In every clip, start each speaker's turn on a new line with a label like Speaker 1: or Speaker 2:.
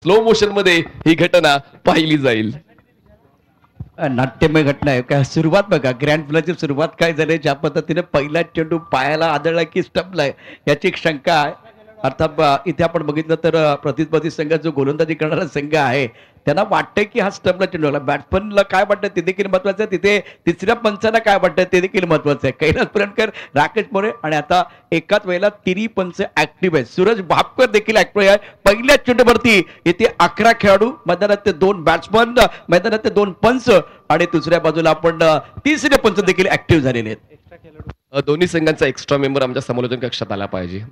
Speaker 1: Slow motion मध्ये ही घटना पाहिली जाईल.
Speaker 2: नाट्यमय घटना आहे काय. सुरुवात बघा, ग्रँड फिनालची सुरुवात काय झाली, ज्या पद्धतीने पहिला चेंडू पायाला आदळला की स्टंपलाय याची एक शंका आहे. अर्थात इथे आपण बघितलं तर प्रतिस्पर्धी संघ जो गोलंदाजी करणारा संघ आहे त्यांना वाटतंय की हा स्टंपला चेंडू आला. बॅट्समनला काय वाटतं ते देखील महत्वाचं आहे. तिथे तिसऱ्या पंचांना काय वाटतं ते देखील महत्वाचं आहे. कैलास पुरणकर, राकेश मोरे आणि आता एकाच वेळेला तिन्ही पंच ऍक्टिव्ह आहेत. सूरज भापकर देखील ऍक्टिव्ह आहे. पहिल्या चेंडूवरती इथे 11 खेळाडू मैदानात, ते 2 बॅट्समन मैदानात, ते 2 पंच आणि दुसऱ्या बाजूला आपण तिसरे पंच देखील ऍक्टिव्ह झालेले आहेत.
Speaker 1: दोन्ही संघांचा एक्स्ट्रा मेंबर आमच्या समालोचन कक्षात आला पाहिजे.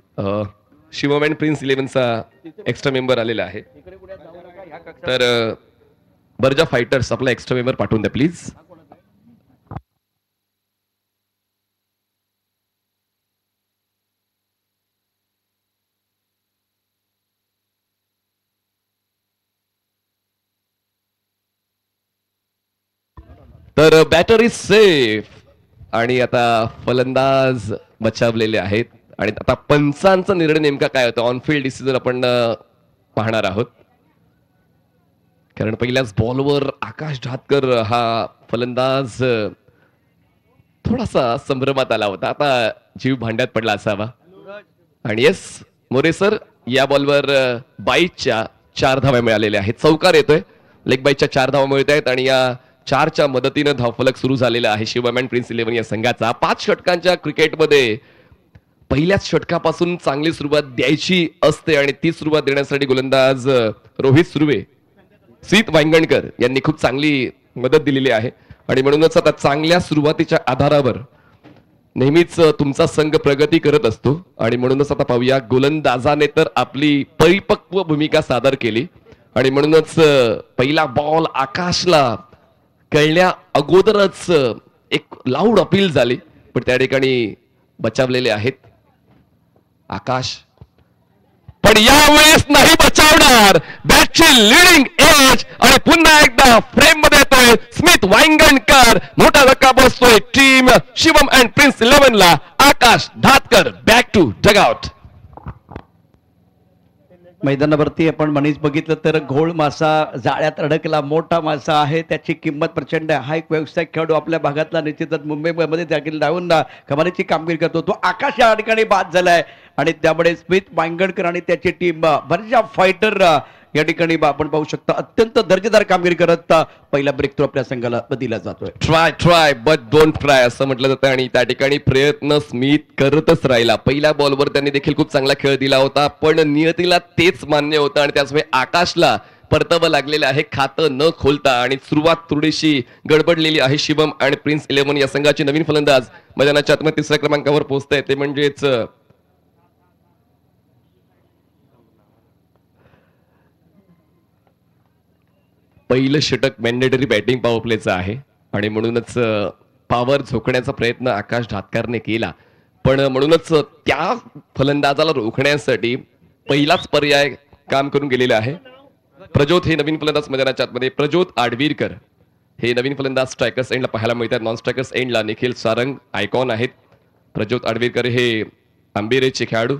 Speaker 1: शिवम अँड प्रिन्स 11चा एक्स्ट्रा मेंबर आलेला आहे. तर बर्जा फायटर्स आपला एक्स्ट्रा मेंबर पाठवून द्या प्लीज. तर बॅटर इज सेफ आणि आता फलंदाज बचावलेले आहेत आणि आता पंचांचा निर्णय नेमका काय होता ऑन फील्ड डिसिजन आपण पाहणार आहोत. कारण पहिल्याच बॉलवर आकाश ढातकर हा फलंदाज थोडासा संभ्रमात आला होता. आता जीव भांड्यात पडला असावा. आणि येस मोरे सर, या बॉलवर बाईच्या 4 धावा मिळालेल्या आहेत. चौकार येतोय, लेग बाईच्या 4 धावा मिळत आहेत आणि या 4च्या मदतीनं धावफलक सुरू झालेला आहे शिवम अँड प्रिन्स 11 या संघाचा. 5 षटकांच्या क्रिकेटमध्ये पहिल्याच षटकापासून चांगली सुरुवात द्यायची असते आणि ती सुरुवात देण्यासाठी गोलंदाज रोहित सुर्वे, सीत वांगणकर यांनी खूप चांगली मदत दिलेली आहे. आणि म्हणूनच आता चांगल्या सुरुवातीच्या आधारावर नेहमीच तुमचा संघ प्रगती करत असतो. आणि म्हणूनच आता पाहूया, गोलंदाजाने तर आपली परिपक्व भूमिका सादर केली आणि म्हणूनच पहिला बॉल आकाशला कळल्या अगोदरच एक लाऊड अपील झाली, पण त्या ठिकाणी बचावलेले आहेत आकाश. पण यावेळेस नाही बचावणार. बॅटची लिडिंग एज आणि पुन्हा एकदा फ्रेम मध्ये येतोय स्मिथ वांगणकर. मोठा धक्का बसतोय टीम शिवम अँड प्रिन्स 11ला. Akash Dhatkar back to dugout.
Speaker 2: मैदानावरती आपण मनीष बघितलं तर घोळ मासा जाळ्यात अडकला, मोठा मासा आहे, त्याची किंमत प्रचंड आहे. हा एक व्यावसायिक खेळाडू आपल्या भागातला निश्चितच मुंबईमध्ये देखील जाऊन कमालीची कामगिरी करतो. तो आकाश या ठिकाणी बाद झालाय आणि त्यामुळे स्मिथ वांगणकर आणि त्याची टीम बर्जा फायटर या ठिकाणी आपण पाहू शकता अत्यंत दर्जेदार कामगिरी करत पहिला ब्रेक थ्रू आपल्या संघाला दिला जातोय.
Speaker 1: ट्राय बट डोंट ट्राय असं म्हटलं जातं आणि त्या ठिकाणी प्रयत्न स्मिथ करतच राहिला. पहिल्या बॉलवर त्यांनी देखील खूप चांगला खेळ दिला होता, पण नियतीला तेच मान्य होतं आणि त्याचमुळे आकाशला परतावं लागलेलं आहे खातं न खोलता. आणि सुरुवात थोडीशी गडबडलेली आहे शिवम आणि प्रिन्स 11 या संघाची. नवीन फलंदाज मैदानाच्या आतमध्ये 3ऱ्या क्रमांकावर पोहोचतंय, ते म्हणजेच पहिलं षटक मॅन्डेटरी बॅटिंग पॉवर प्लेचं आहे आणि म्हणूनच पॉवर झोकण्याचा प्रयत्न आकाश ढातकरने केला. पण म्हणूनच त्या फलंदाजाला रोखण्यासाठी पहिलाच पर्याय काम करून गेलेला आहे. प्रज्योत हे नवीन फलंदाज मैदानाच्या आतमध्ये. प्रज्योत आडवीरकर हे नवीन फलंदाज स्ट्रायकर्स एंडला पाहायला मिळतात. नॉन स्ट्रायकर्स एंडला निखिल सारंग आयकॉन आहेत. प्रज्योत आडवीरकर हे आंबेरेचे खेळाडू.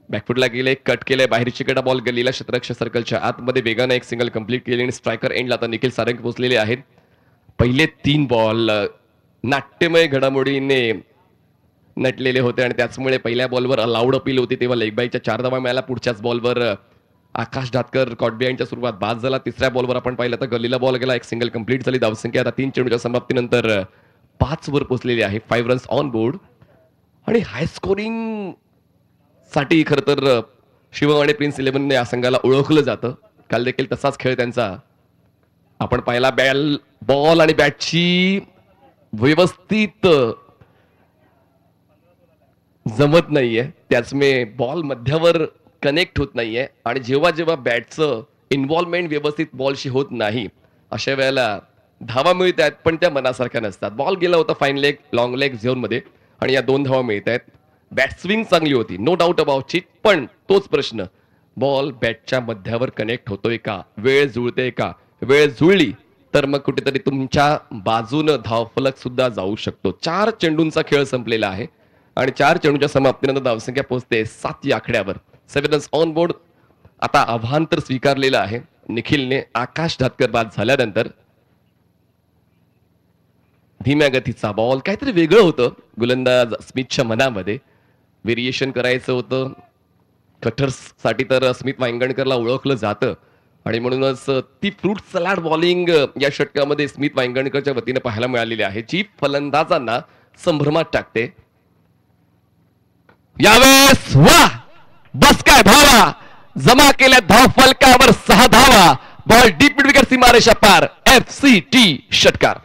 Speaker 1: बॅकफुटला गेले, कट केले, बाहेरची कडा बॉल गेलेला क्षेत्ररक्षक सर्कलच्या आतमध्ये वेगाने एक सिंगल कंप्लीट केली आणि स्ट्रायकर एंडला आता निखिल सारंग पोहोचलेले आहेत. पहिले 3 बॉल नाट्यमय घडामोडीने नटलेले होते आणि त्याचमुळे पहिल्या बॉलवर अलाउड अपील होती तेव्हा लेग बाईच्या 4 धावा मिळाला. पुढच्याच बॉलवर आकाश ढातकर कॉटबियांच्या सुरुवात बाद झाला. 3ऱ्या बॉलवर आपण पाहिलं तर गल्लीला बॉल गेला, एक सिंगल कंप्लीट झाली. धावसंख्या आता 3 चेंडूच्या समाप्तीनंतर 5 वर पोहोचलेली आहे. 5 रन्स ऑन बोर्ड आणि हाय स्कोरिंग साठी खर तर शिवम आणि प्रिन्स 11 या संघाला ओळखलं जातं. काल देखील तसाच खेळ त्यांचा आपण पाहिला. बॉल आणि बॅटची व्यवस्थित जमत नाहीये, त्याचमुळे बॉल मध्यावर कनेक्ट होत नाहीये आणि जेव्हा जेव्हा बॅटचं इन्व्हॉल्वमेंट व्यवस्थित बॉलशी होत नाही अशा वेळेला धावा मिळत आहेत पण त्या मनासारख्या नसतात. बॉल गेला होता fine leg long leg zone मध्ये आणि या 2 धावा मिळत आहेत. बॅट स्विंग चांगली होती, नो डाऊट अबाउट इट, पण तोच प्रश्न, बॉल बॅटच्या मध्यावर कनेक्ट होतोय का, वेळ जुळते का. वेळ जुळली तर मग कुठेतरी तुमच्या बाजूनं धावफलक सुद्धा जाऊ शकतो. 4 चेंडूंचा खेळ संपलेला आहे आणि 4 चेंडूच्या समाप्तीनंतर धावसंख्या पोहोचते 7 या आकड्यावर. 7 रन्स ऑन बोर्ड. आता आव्हान तर स्वीकारलेलं आहे निखिलने. आकाश धातकर बाद झाल्यानंतर धीम्या गतीचा बॉल, काहीतरी वेगळं होतं गोलंदाज स्मिथच्या मनामध्ये. व्हेरिएशन करायचं होतं. कटर्स साठी तर स्मिथ वांगणकरला ओळखलं जातं आणि म्हणूनच ती फ्रूट सलाड बॉलिंग या षटकामध्ये स्मिथ वांगणकरच्या वतीने पाहायला मिळालेली आहे, जी फलंदाजांना संभ्रमात टाकते. यावेळेस वा बस काय भावा, जमा केल्या धाव फलकावर 6 धावा. बॉल डीप मिड विकेट सीमारेषा पार. FCT षटकार.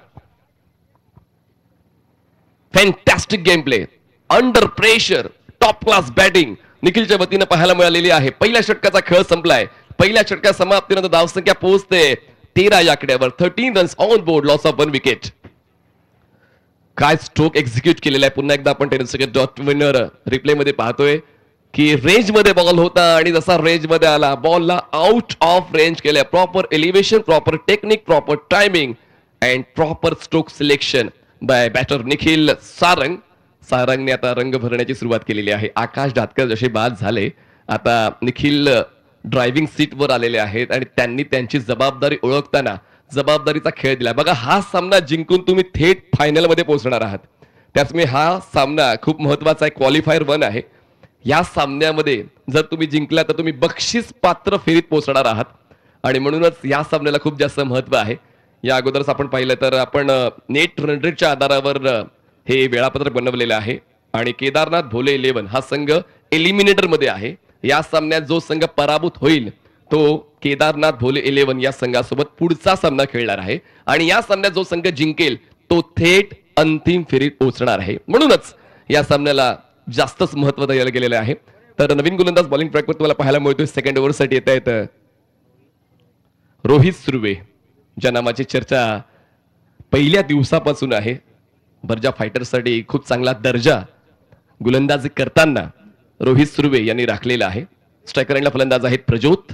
Speaker 1: Fantastic game play, under pressure, top class batting निखिलच्या वतीने पाहायला मिळालेली आहे. पहिल्या षटकाचा खेळ संपलाय. पहिल्या षटका समाप्तीनंतर धावसंख्या पोहोचते 13 या आकड्यावर. 13 runs on board, loss of 1 wicket. काय स्ट्रोक एक्झिक्यूट केलेला आहे. पुन्हा एकदा आपण tenniscricket.winner रिप्ले मध्ये पाहतोय की रेंज मध्ये बॉल होता आणि जसा रेंज मध्ये आला बॉलला आउट ऑफ रेंज केलं. Proper elevation, proper technique, proper timing and proper stroke selection by batter Nikhil Sarang. सारंगने आता रंग भरण्याची सुरुवात केलेली आहे. आकाश धातकर जसे बाद झाले, आता निखिल ड्रायव्हिंग सीटवर आलेले आहेत आणि त्यांनी त्यांची जबाबदारी ओळखताना जबाबदारीचा खेळ दिला. बघा, हा सामना जिंकून तुम्ही थेट फायनल मध्ये पोहोचणार आहात. त्याचमुळे हा सामना खूप महत्वाचा आहे. क्वालिफायर 1 आहे. या सामन्यामध्ये जर तुम्ही जिंकला तर तुम्ही बक्षीस पात्र फेरीत पोहोचणार आहात आणि म्हणूनच या सामन्याला खूप जास्त महत्व आहे. या अगोदरच आपण पाहिलं तर आपण नेट रन रेटच्या आधारावर हे वेळापत्रक बनवलेलं आहे आणि केदारनाथ भोले 11 हा संघ एलिमिनेटर मध्ये आहे. या सामन्यात जो संघ पराभूत होईल तो केदारनाथ भोले 11 या संघासोबत पुढचा सामना खेळणार आहे आणि या सामन्यात जो संघ जिंकेल तो थेट अंतिम फेरीत पोहोचणार आहे. म्हणूनच या सामन्याला जास्तच महत्व द्यायला गेलेलं आहे. तर नवीन गोलंदाज बॉलिंग ट्रॅकवर तुम्हाला पाहायला मिळतोय. सेकंड ओव्हरसाठी येत आहेत रोहित सुर्वे, ज्या नावाची चर्चा पहिल्या दिवसापासून आहे. बर्जा फायटर्ससाठी खूप चांगला दर्जा गोलंदाजी करताना रोहित सुर्वे यांनी राखलेला आहे. स्ट्रायकर एंडला फलंदाज आहेत प्रज्योत.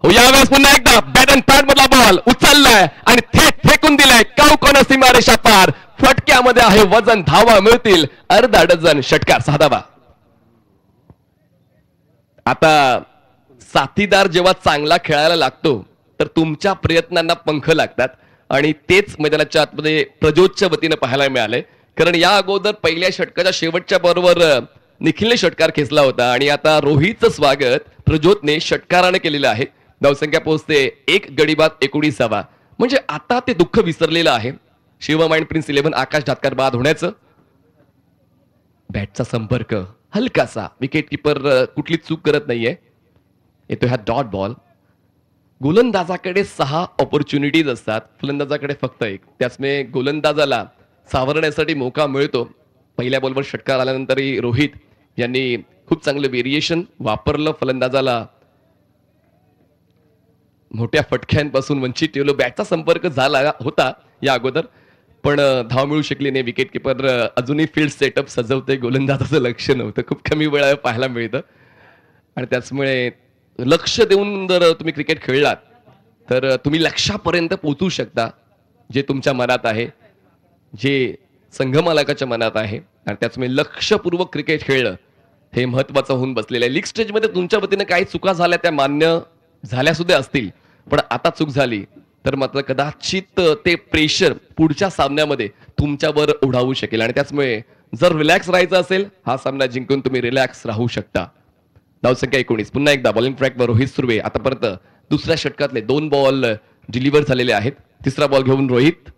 Speaker 1: हो, यावेळेस पुन्हा एकदा बॅट अँड पॅड मधला बॉल उचललाय आणि थेट फेकून दिलाय काउकोना सीमारेषा पार. फटक्यामध्ये आहे वजन, धावा मिळतील अर्धा डझन. षटकार 6 धावा. आता साथीदार जेव्हा चांगला खेळायला लागतो तर तुमच्या प्रयत्नांना पंख लागतात आणि तेच मैदानाच्या आतमध्ये प्रज्योतच्या वतीने पाहायला मिळाले. कारण या अगोदर पहिल्या षटकाच्या शेवटच्या बरोबर निखिलने षटकार खेचला होता आणि आता रोहितचं स्वागत प्रज्योतने षटकाराने केलेलं आहे. धावसंख्या पोहोचते 1 गडी बाद 19. म्हणजे आता ते दुःख विसरलेलं आहे. शिवम अँड प्रिन्स 11 आकाश धातकर बाद होण्याचं. बॅटचा संपर्क हलकासा, विकेट किपर कुठली चूक करत नाहीये. येतो हा डॉट बॉल. गोलंदाजाकडे 6 ऑपॉर्च्युनिटीज असतात, फलंदाजाकडे फक्त 1. त्याचमुळे गोलंदाजाला सावरण्यासाठी मौका मिळतो. पहिल्या बॉलवर षटकार आल्यानंतरही रोहित यांनी खूप चांगलं व्हेरिएशन वापरलं. फलंदाजाला मोठ्या फटक्यांपासून वंचित ठेवलं. बॅटचा संपर्क झाला होता या अगोदर, पण धाव मिळू शकली नाही. विकेट किपर अजूनही फील्ड सेटअप सजवते. गोलंदाजाचं लक्ष नव्हतं. खूप कमी वेळा पाहायला मिळतं आणि त्याचमुळे लक्ष देऊन जर तुम्ही क्रिकेट खेळलात तर तुम्ही लक्ष्यापर्यंत पोहोचू शकता, जे तुमच्या मनात आहे, जे संघमालकाच्या मनात आहे. आणि त्याचमुळे लक्षपूर्वक क्रिकेट खेळलं हे महत्वाचं होऊन बसलेलं आहे. लीग स्टेजमध्ये तुमच्या वतीने काही चुका झाल्या त्या मान्य झाल्या सुद्धा असतील, पण आता चूक झाली तर मात्र कदाचित ते प्रेशर पुढच्या सामन्यामध्ये तुमच्यावर ओढावू शकेल आणि त्याचमुळे जर रिलॅक्स राहायचं असेल हा सामना जिंकून तुम्ही रिलॅक्स राहू शकता. धावसंख्या 19. पुन्हा एकदा बॉलिंग ट्रॅकवर रोहित सुर्वे. आतापर्यंत दुसऱ्या षटकातले 2 बॉल डिलिव्हर झालेले आहेत. तिसरा बॉल घेऊन रोहित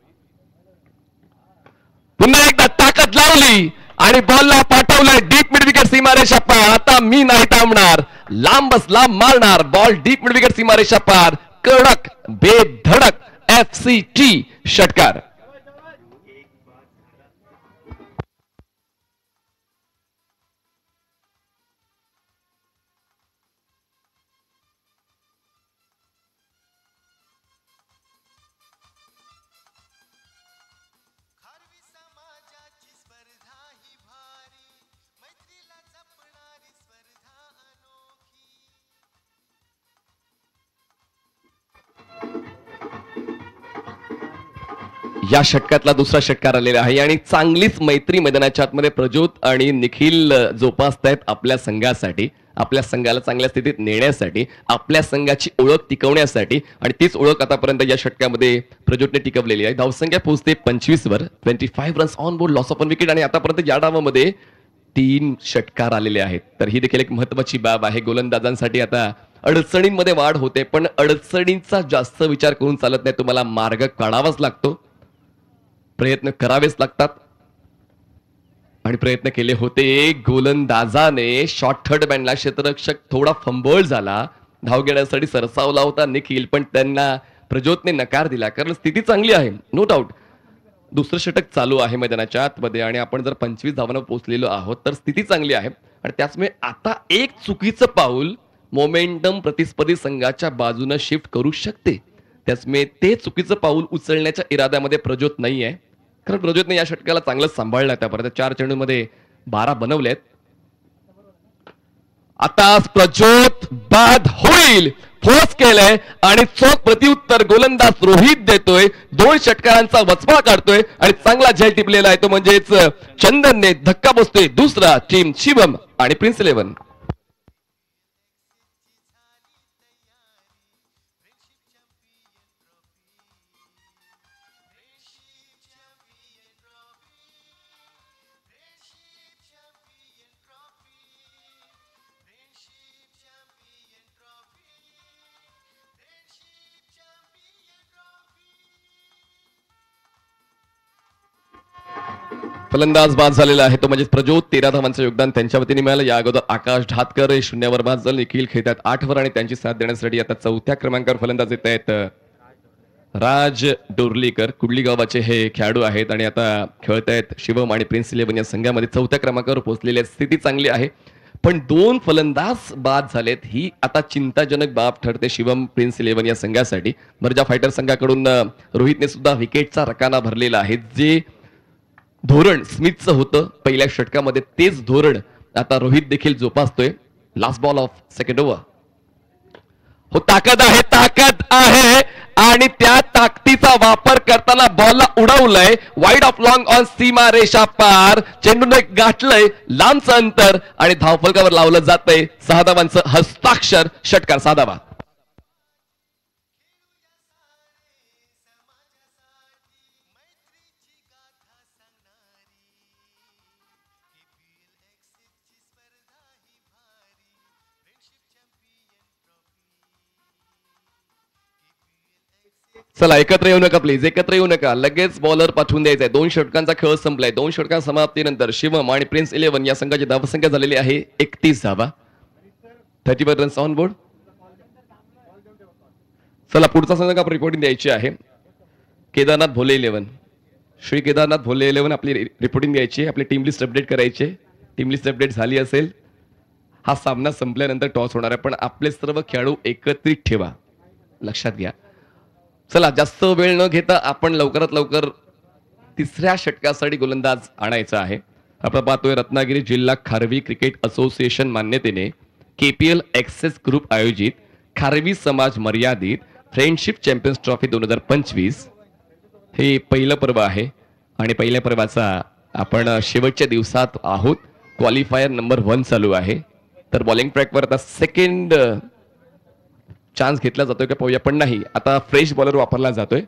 Speaker 1: पुन्हा एकदा ताकद लावली आणि बॉलला पाठवलाय डीप मिड विकेट सीमारेषा पार. आता मी नाही थांबणार, लांबच लांब मारणार. बॉल डीप मिड विकेट सीमारेषा पार. कडक बेधडक FCT षटकार. या षटकातला दुसरा षटकार आलेला आहे आणि चांगलीच मैत्री मैदानाच्या आतमध्ये प्रज्योत आणि निखिल जोपासतायत आपल्या संघासाठी. आपल्या संघाला चांगल्या स्थितीत नेण्यासाठी, आपल्या संघाची ओळख टिकवण्यासाठी आणि तीच ओळख आतापर्यंत या षटकामध्ये प्रज्योतने टिकवलेली आहे. धावसंख्या पोहोचते 25 वर, 25 runs on board, loss of wicket आणि आतापर्यंत या डावामध्ये 3 षटकार आलेले आहेत. तर ही देखील एक महत्वाची बाब आहे. गोलंदाजांसाठी आता अडचणींमध्ये वाढ होते, पण अडचणींचा जास्त विचार करून चालत नाही. तुम्हाला मार्ग काढावाच लागतो, प्रयत्न करावेच लागतात आणि प्रयत्न केले होते. गोलंदाजाने शॉर्ट थर्ड बॅनला क्षेत्ररक्षक थोडा फंबळ झाला, धाव घेण्यासाठी सरसावला होता निखिल, पण त्यांना प्रज्योतने नकार दिला कारण स्थिती चांगली आहे, नो डाऊट. दुसरं षटक चालू आहे मैदानाच्या आतमध्ये आणि आपण जर 25 धावांवर पोहोचलेलो आहोत तर स्थिती चांगली आहे आणि त्याचमुळे आता एक चुकीचं पाऊल मोमेंटम प्रतिस्पर्धी संघाच्या बाजूने शिफ्ट करू शकते. त्याचमुळे ते चुकीचं पाऊल उचलण्याच्या इराद्यामध्ये प्रज्योत नाही आहे, कारण प्रज्योतने या षटकाला चांगलंच सांभाळलं. त्यापर्यंत 4 चेंडूमध्ये 12 बनवलेत. आता प्रज्योत बाद होईल, फोर्स केलंय आणि चोख प्रत्युत्तर गोलंदाज रोहित देतोय. 2 षटकारांचा वचपा काढतोय आणि चांगला झेल टिपलेला आहे तो म्हणजेच चंदनने धक्का बसतोय. दुसरा टीम शिवम आणि प्रिन्स 11. फलंदाज बाद झालेला आहे तो म्हणजे प्रज्योत. 13 धावांचं योगदान त्यांच्या वतीने मिळालं. या अगोदर आकाश ढातकर 0 बाद झाले. निखिल खेळतात 8 वर आणि त्यांची साथ देण्यासाठी आता 4थ्या क्रमांकावर फलंदाज येत आहेत राज डोर्लीकर. कुडली गावाचे हे खेळाडू आहेत आणि आता खेळत आहेत शिवम आणि प्रिन्स 11 या संघामध्ये. 4थ्या क्रमांकावर पोहोचलेली आहे. स्थिती चांगली आहे, पण 2 फलंदाज बाद झालेत, ही आता चिंताजनक बाब ठरते शिवम प्रिन्स 11 या संघासाठी. मर्जा फायटर संघाकडून रोहितने सुद्धा विकेटचा रकाना भरलेला आहे. जे धोरण स्मिथचं होतं पहिल्या षटकामध्ये, तेच धोरण आता रोहित देखील जोपासतोय. Last ball of second over. हो, ताकद आहे, ताकद आहे आणि त्या ताकदीचा वापर करताना बॉलला उडवलंय वाईड ऑफ लॉंग ऑन सीमा रेषा पार. चेंडूने गाठलंय लांबचं अंतर आणि धावफलकावर लावलं जातंय 6 धावांचं हस्ताक्षर. षटकार 6 धावा. चला एकत्र येऊ नका प्लीज, एकत्र येऊ नका. लगेच बॉलर पाठवून द्यायचा आहे. 2 षटकांचा खेळ संपलाय. 2 षटकां समाप्तीनंतर शिवम आणि प्रिन्स 11 या संघाची धावसंख्या झालेली आहे 31 धावा, 31 रन्स ऑन बोर्ड. चला पुढचा संघ आपण रिपोर्टिंग द्यायची आहे. केदारनाथ भोले 11. श्री केदारनाथ भोले 11 आपली रिपोर्टिंग द्यायची, आपली टीम लिस्ट अपडेट करायची. टीम लिस्ट अपडेट झाली असेल. हा सामना संपल्यानंतर टॉस होणार आहे, पण आपले सर्व खेळाडू एकत्रित ठेवा, लक्षात घ्या. चला जास्त वेळ न घेता आपण लवकरात लवकर 3ऱ्या षटकासाठी गोलंदाज आणायचा आहे. आपण पाहतोय रत्नागिरी जिल्हा खारवी क्रिकेट असोसिएशन मान्यतेने केपीएल एक्सेस ग्रुप आयोजित खारवी समाज मर्यादित फ्रेंडशिप चॅम्पियन्स ट्रॉफी 2025 हे पहिलं पर्व आहे आणि पहिल्या पर्वाचा आपण शेवटच्या दिवसात आहोत. क्वालिफायर नंबर 1 चालू आहे. तर बॉलिंग ट्रॅकवर आता सेकंड चान्स घेतला जातोय का पाहूया, पण नाही, आता फ्रेश बॉलर वापरला जातोय.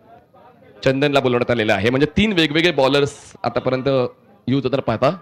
Speaker 1: चंदनला बोलवण्यात आलेला आहे, म्हणजे 3 वेगवेगळे बॉलर्स आतापर्यंत यूज होताना पाहता.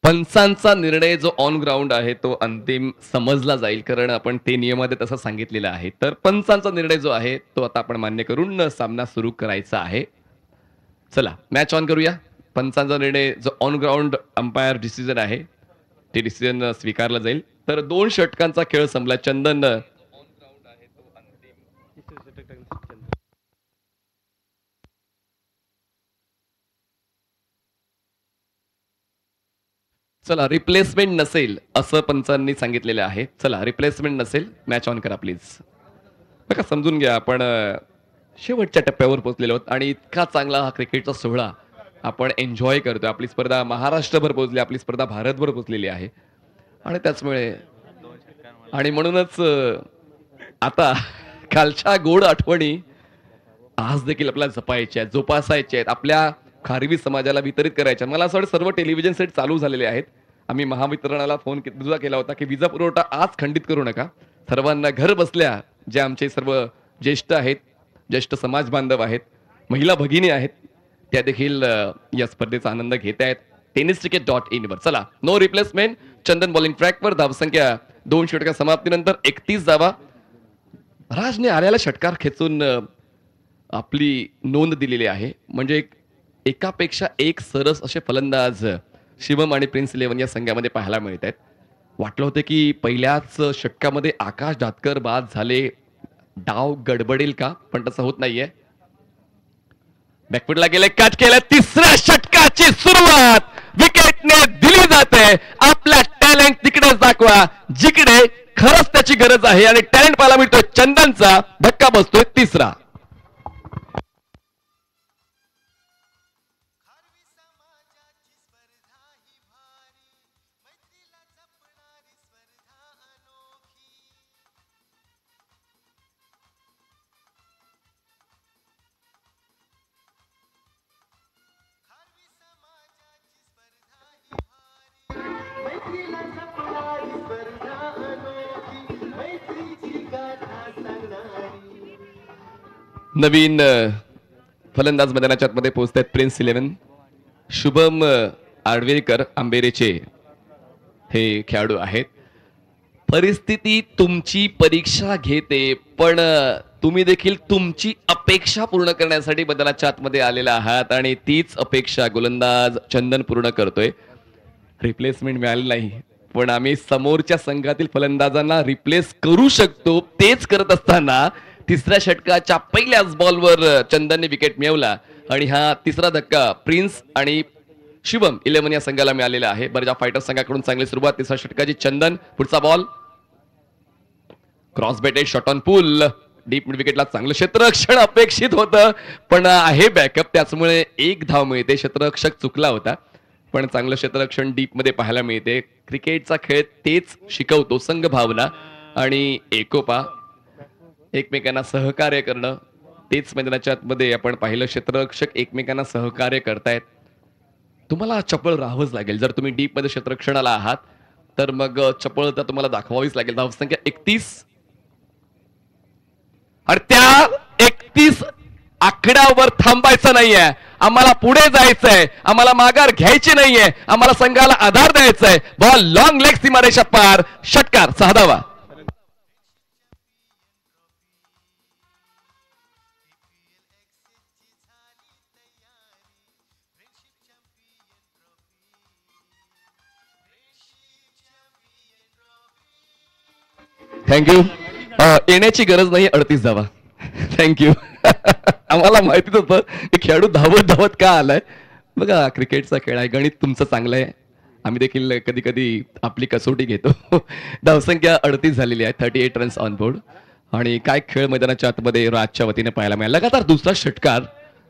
Speaker 1: पंचांचा निर्णय जो ऑन ग्राउंड आहे तो अंतिम समजला जाईल, कारण आपण ते नियमामध्ये तसं सांगितलेलं आहे. तर पंचांचा निर्णय जो आहे तो आता आपण मान्य करून सामना सुरू करायचा आहे. चला मॅच ऑन करूया. पंचांचा निर्णय जो ऑन ग्राउंड अंपायर डिसिजन आहे ते डिसिजन स्वीकारलं जाईल. तर 2 षटकांचा खेळ संपला. चंदन चला रिप्लेसमेंट नसेल असं पंचांनी सांगितलेलं आहे. चला रिप्लेसमेंट नसेल, मॅच ऑन करा प्लीज. बघा समजून घ्या, आपण शेवटच्या टप्प्यावर पोहोचलेलो आहोत आणि इतका चांगला हा क्रिकेटचा सोहळा आपण एन्जॉय करतोय. आपली स्पर्धा महाराष्ट्रभर पोहोचली, आपली स्पर्धा भारतभर पोहोचलेली आहे आणि त्याचमुळे आणि म्हणूनच आता कालच्या गोड आठवणी आज देखील आपल्याला जपायच्या आहेत, जोपासायच्या आहेत, आपल्या खारवी समाजाला वितरित करायच्या. मला असं वाटतं सर्व टेलिव्हिजन सेट चालू झालेले आहेत. आम्ही महावितरणाला फोन सुद्धा केला होता की वीज पुरवठा आज खंडित करू नका. सर्वांना घर बसल्या जे आमचे सर्व ज्येष्ठ आहेत, ज्येष्ठ समाज बांधव आहेत, महिला भगिनी आहेत, त्या देखील या स्पर्धेचा आनंद घेत आहेत. tennisticket.in वर. चला नो रिप्लेसमेंट. चंदन बॉलिंग ट्रॅकवर. धावसंख्या 2 षटका समाप्तीनंतर 31 धावा. राजने आल्याला षटकार खेचून आपली नोंद दिलेली आहे. म्हणजे एकापेक्षा एक सरस असे फलंदाज शिवम आणि प्रिन्स 11 या संघामध्ये पाहायला मिळत आहेत. वाटलं होतं की पहिल्याच षटकामध्ये आकाश दातकर बाद झाले, डाव गडबडेल का, पण तसं होत नाहीये. बॅकफुटला गेले, कट केलं. तिसऱ्या षटकाची सुरुवात विकेटने दिली जाते. आपला टॅलेंट तिकडेच दाखवा जिकडे खरंच त्याची गरज आहे आणि टॅलेंट पाहायला मिळतोय. चंदनचा धक्का बसतोय तिसरा. नवीन फलंदाज मैदानाच्या आतमध्ये पोहोचत आहेत प्रिन्स 11. शुभम आडवेकर आंबेरेचे हे खेळाडू आहेत. परिस्थिती तुमची परीक्षा घेते, पण तुम्ही देखील तुमची अपेक्षा पूर्ण करण्यासाठी मैदानाच्या आतमध्ये आलेला आहात आणि तीच अपेक्षा गोलंदाज चंदन पूर्ण करतोय. रिप्लेसमेंट मिळाली नाही, पण आम्ही समोरच्या संघातील फलंदाजांना रिप्लेस करू शकतो. तेच करत असताना तिसऱ्या षटकाच्या पहिल्याच बॉलवर चंदनने विकेट मिळवला आणि हा तिसरा धक्का प्रिन्स आणि शिवम 11 या संघाला मिळालेला आहे. बर्जा फायटर्स संघाकडून चांगली सुरुवात. तिसऱ्या षटकाची. चंदन पुढचा ball cross batted shot on pull. Deep mid विकेटला चांगलं क्षेत्ररक्षण अपेक्षित होतं, पण आहे बॅकअप, त्याचमुळे 1 धाव मिळते. क्षेत्ररक्षक चुकला होता, पण चांगलं क्षेत्ररक्षण डीप मध्ये पाहायला मिळते. क्रिकेटचा खेळ तेच शिकवतो, संघ भावना आणि एकोपा, एकमेकांना सहकार्य करणं. तेच मैदानाच्या आतमध्ये आपण पाहिलं, क्षेत्ररक्षक एकमेकांना सहकार्य करतायत. तुम्हाला चपळ राहावंच लागेल. जर तुम्ही डीप मध्ये क्षेत्ररक्षणाला आहात तर मग चपळता तुम्हाला दाखवावीच लागेल. धावसंख्या 31 आणि त्या 31 आकड्यावर थांबायचं नाहीये. आम्हाला पुढे जायचंय, आम्हाला माघार घ्यायची नाहीये, आम्हाला संघाला आधार द्यायचा आहे. बॉल लॉंग लेग सीमारेषा पार. षटकार 6 धावा. थँक्यू. येण्याची गरज नाही, 38 धावा. थँक्यू. आम्हाला माहितीच होतं की खेळाडू धावत धावत का आलाय. बघा क्रिकेटचा खेळ आहे, गणित तुमचं चांगलं आहे. आम्ही देखील कधी कधी आपली कसोटी घेतो. धावसंख्या 38 झालेली आहे. 38 रन्स ऑन बोर्ड. आणि काय खेळ मैदानाच्या आतमध्ये राजच्या वतीने पाहायला मिळाला. लगातार दुसरा षटकार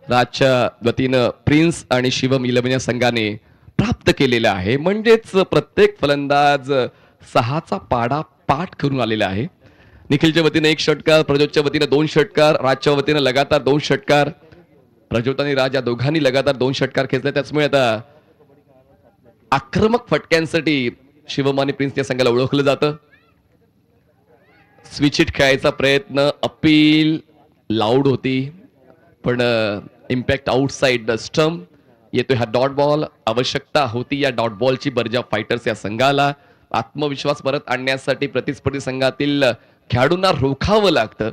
Speaker 1: राजच्या वतीनं प्रिन्स आणि शिवम 11 या संघाने प्राप्त केलेला आहे. म्हणजेच प्रत्येक फलंदाज 6चा पाडा पाठ करून आलेला आहे. निखिलच्या वतीने 1 षटकार, प्रज्योतच्या वतीने 2 षटकार, राजच्या वतीने लगातार 2 षटकार. प्रज्योत आणि राज या दोघांनी लगातार 2 षटकार खेचले. त्याचमुळे आता आक्रमक फटक्यांसाठी शिवम आणि प्रिन्स या संघाला ओळखलं जातं. स्विच हिट खेळायचा प्रयत्न, अपील लाऊड होती, पण इम्पॅक्ट आउटसाइड द स्टंप. येतोय हा डॉट बॉल. आवश्यकता होती या डॉट बॉलची बर्जा फायटर्स या संघाला. आत्मविश्वास परत आणण्यासाठी प्रतिस्पर्धी संघातील खेळाडूंना रोखावं लागतं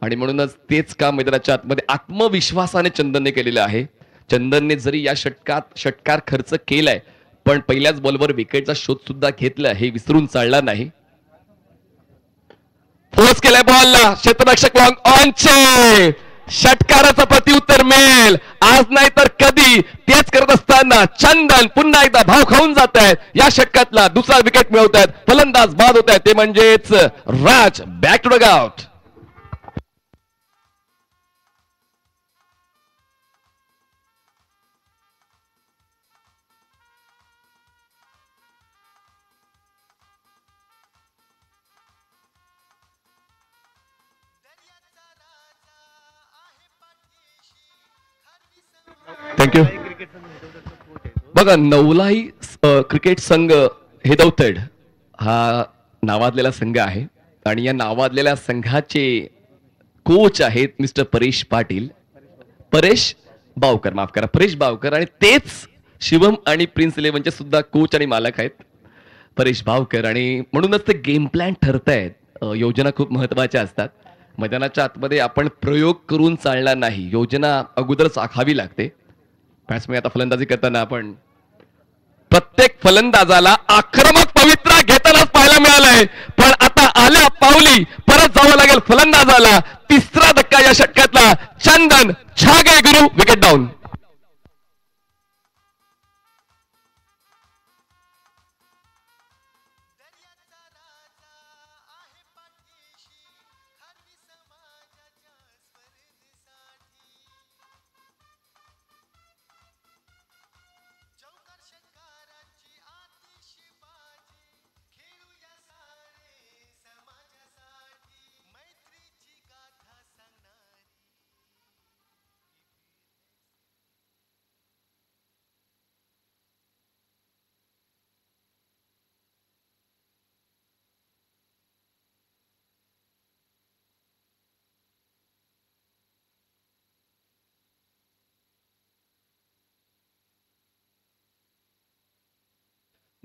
Speaker 1: आणि म्हणूनच तेच काम मैदानाच्या आतमध्ये आत्मविश्वासाने चंदनने केलेलं आहे. चंदनने जरी या षटकार खर्च केलाय पण पहिल्याच बॉलवर विकेटचा शोध सुद्धा घेतला हे विसरून चालणार नाही. फोर्स केलाय बॉलला. क्षेत्ररक्षक लॉंग ऑनचे षटकाराचं प्रत्युत्तर मिळेल आज नाही तर कधी. तेच करत असताना चंदन पुन्हा एकदा भाव खाऊन जात आहेत. या षटकातला दुसरा विकेट मिळवत आहेत. फलंदाज बाद होत आहेत ते म्हणजेच Raj. Back to the out. Thank you. बघा नवलाई क्रिकेट संघ हेदवतड हा नावाजलेला संघ आहे आणि या नावाजलेल्या संघाचे कोच आहेत मिस्टर परेश पाटील. परेश बावकर, माफ करा, परेश बावकर. आणि तेच शिवम आणि प्रिन्स इलेव्हनचे सुद्धा कोच आणि मालक आहेत परेश बावकर. आणि म्हणूनच ते गेम प्लॅन ठरतायत. योजना खूप महत्वाच्या असतात. मैदानाच्या आतमध्ये आपण प्रयोग करून चालणार नाही. योजना अगोदरच आखावी लागते. बॅट्समॅन आता फलंदाजी करताना आपण प्रत्येक फलंदाजाला आक्रमक पवित्रा घेतानाच पाहायला मिळालंय. पण आता आल्या पावली परत जावं लागेल फलंदाजाला. तिसरा धक्का या षटकातला. चंदन छागे गुरु. Wicket down.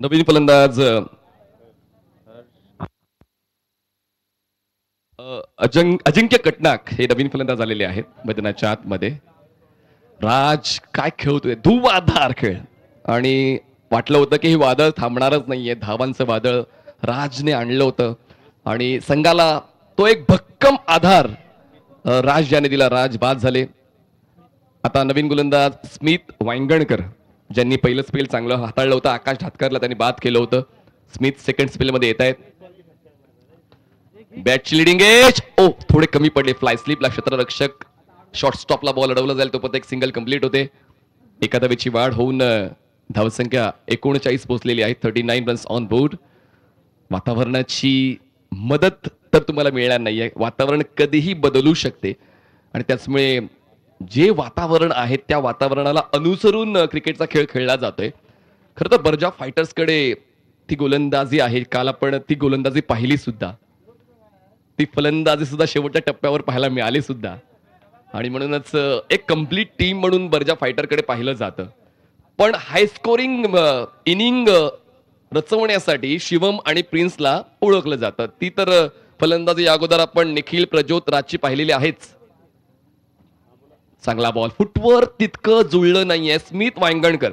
Speaker 1: नवीन फलंदाज अजिंक्य कटनाक हे नवीन फलंदाज आलेले आहेत मैदानाच्या आतमध्ये. राज काय खेळतोय. धुवाधार खेळ. आणि वाटलं होतं की हे वादळ थांबणारच नाहीये. धावांचं वादळ राजने आणलं होतं आणि संघाला तो एक भक्कम आधार राज याने दिला. राज बाद झाले. आता नवीन गोलंदाज स्मिथ वांगणकर ज्यांनी पहिलं स्पेल चांगलं हाताळलं होतं. आकाश ढातकरला त्यांनी बाद केलं होतं. स्मिथ सेकंड स्पेल मध्ये येत आहेत. बॅटची लिडिंग एज थोडे कमी पडले. फ्लाय स्लिपला क्षेत्ररक्षक शॉर्ट स्टॉपला बॉल अडवला जाईल तोपर्यंत एक सिंगल कंप्लीट होते. एका धावेची वाढ होऊन धावसंख्या 39 पोहोचलेली आहे. 39 रन्स ऑन बोर्ड. वातावरणाची मदत तर तुम्हाला मिळणार नाहीये. वातावरण कधीही बदलू शकते आणि त्याचमुळे जे वातावरण आहे त्या वातावरणाला अनुसरून क्रिकेटचा खेळ खेळला जातोय. खरं तर बर्जा फायटर्सकडे ती गोलंदाजी आहे. काल आपण ती गोलंदाजी पाहिली सुद्धा. ती फलंदाजी सुद्धा शेवटच्या टप्प्यावर पाहायला मिळाली सुद्धा. आणि म्हणूनच एक कंप्लीट टीम म्हणून बर्जा फायटरकडे पाहिलं जातं. पण हाय स्कोरिंग इनिंग रचवण्यासाठी शिवम आणि प्रिन्सला ओळखलं जातं. ती तर फलंदाजी अगोदर आपण निखिल प्रज्योत राजची पाहिलेली आहेच. चांगला बॉल. फुटवर तितकं जुळलं नाहीये. स्मिथ वांगणकर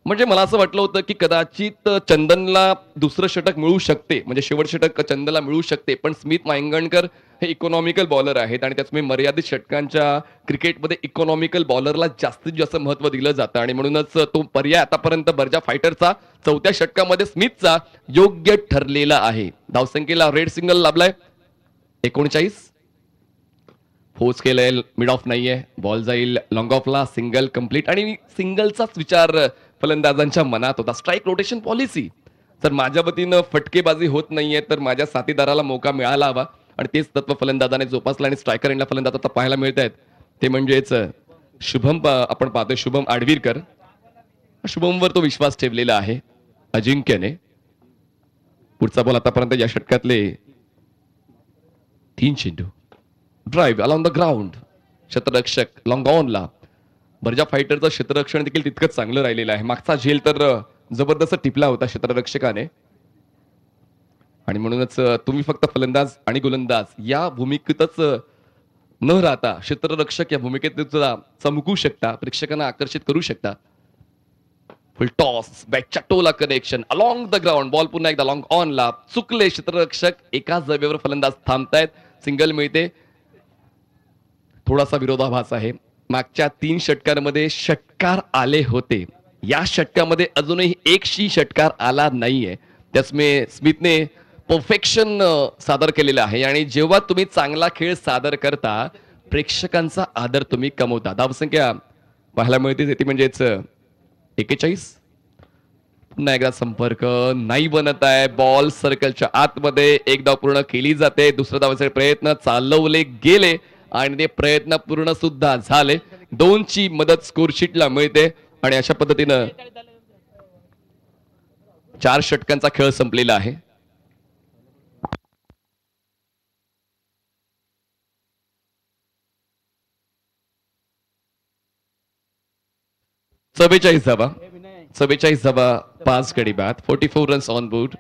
Speaker 1: म्हणजे मला असं वाटलं होतं की कदाचित चंदनला दुसरं षटक मिळू शकते. म्हणजे शेवट षटक चंदनला मिळू शकते. पण स्मिथ वांगणकर हे इकॉनॉमिकल बॉलर आहेत आणि त्याचमुळे मर्यादित षटकांच्या क्रिकेटमध्ये इकॉनॉमिकल बॉलरला जास्तीत जास्त महत्व दिलं जातं. आणि म्हणूनच तो पर्याय आतापर्यंत बर्जा फायटरचा चौथ्या षटकामध्ये स्मिथचा योग्य ठरलेला आहे. धावसंख्येला रेड सिग्नल लाभलाय. 39. फोर्स केलंय. मिड ऑफ नाहीये. बॉल जाईल लॉंग ऑफला. Single complete. आणि सिंगलचाच विचार फलंदाजांच्या मनात होता. Strike rotation policy. जर माझ्या वतीनं फटकेबाजी होत नाहीये तर माझ्या साथीदाराला मौका मिळाला हवा आणि तेच तत्व फलंदाजाने जोपासलं आणि स्ट्रायकर एंडला फलंदाज आता पाहायला मिळत आहेत. ते म्हणजेच शुभम. आपण पाहतोय शुभम आडवीरकर. शुभमवर तो विश्वास ठेवलेला आहे अजिंक्यने. पुढचा बॉल आतापर्यंत या षटकातले 3 चेंडू. Drive along the ground. क्षेत्ररक्षक लॉंग ऑनला. बर्जा फायटरचं क्षेत्ररक्षण देखील तितकंच चांगलं राहिलेलं आहे. मागचा झेल तर जबरदस्त टिपला होता क्षेत्ररक्षकाने. आणि म्हणूनच तुम्ही फक्त फलंदाज आणि गोलंदाज या भूमिकेतच न राहता क्षेत्ररक्षक या भूमिकेत सुद्धा चमकू शकता, प्रेक्षकांना आकर्षित करू शकता. फुल टॉस, बॅटच्या टोला connection along the ground, ball पुन्हा एकदा लॉंग ऑन ला, चुकले क्षेत्ररक्षक, एकाच जागेवर फलंदाज थांबतायत, सिंगल मिळते. थोडासा विरोधाभास आहे. मागच्या 3 षटकांमध्ये षटकार आले होते, या षटकामध्ये अजूनही एकशी षटकार आला नाहीये. त्यामुळे स्मिथने परफेक्शन सादर केलेलं आहे. आणि जेव्हा तुम्ही चांगला खेळ सादर करता प्रेक्षकांचा आदर तुम्ही कमवता. धावसंख्या पाहायला मिळते ती म्हणजेच 41. पुन्हा एकदा संपर्क नाही बनत आहे. बॉल सर्कलच्या आतमध्ये एक धाव पूर्ण केली जाते. दुसरा धावाचे प्रयत्न चालवले गेले आणि ते प्रयत्न पूर्ण सुद्धा झाले. 2ची मदत स्कोरशीटला मिळते आणि अशा पद्धतीनं 4 षटकांचा खेळ संपलेला आहे. चव्वेचाळीस धावा 5 गडी बाद, 44 रन्स ऑन बोर्ड.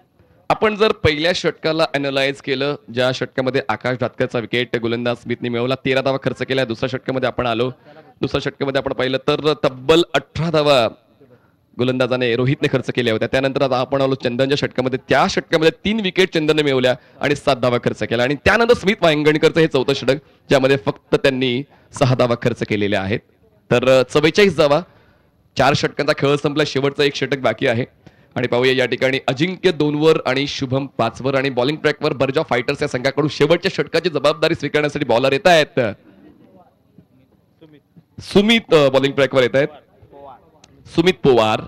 Speaker 1: आपण जर पहिल्या षटकाला अनालाइज केलं, ज्या षटकामध्ये आकाश धातकरचा विकेट गोलंदाज स्मिथने मिळवला, 13 धावा खर्च केल्या. दुसऱ्या षटकामध्ये आपण आलो, दुसऱ्या षटकामध्ये आपण पाहिलं तर तब्बल 18 धावा गोलंदाजाने रोहितने खर्च केल्या होत्या. त्यानंतर आता आपण आलो चंदनच्या षटकामध्ये, त्या षटकामध्ये 3 विकेट चंदनने मिळवल्या आणि 7 धावा खर्च केल्या. आणि त्यानंतर स्मिथ वांगणकरचं हे 4थं षटक, ज्यामध्ये फक्त त्यांनी 6 धावा खर्च केलेल्या आहेत. तर 44 धावा, 4 षटकांचा खेळ संपला. शेवटचं एक षटक बाकी आहे आणि पाहूया या ठिकाणी अजिंक्य 2 वर आणि शुभम 5 वर आणि बॉलिंग ट्रॅकवर बर्जा फायटर्स या संघाकडून शेवटच्या षटकाची जबाबदारी स्वीकारण्यासाठी बॉलर येत आहेत. सुमित बॉलिंग ट्रॅकवर येत आहेत, सुमित पवार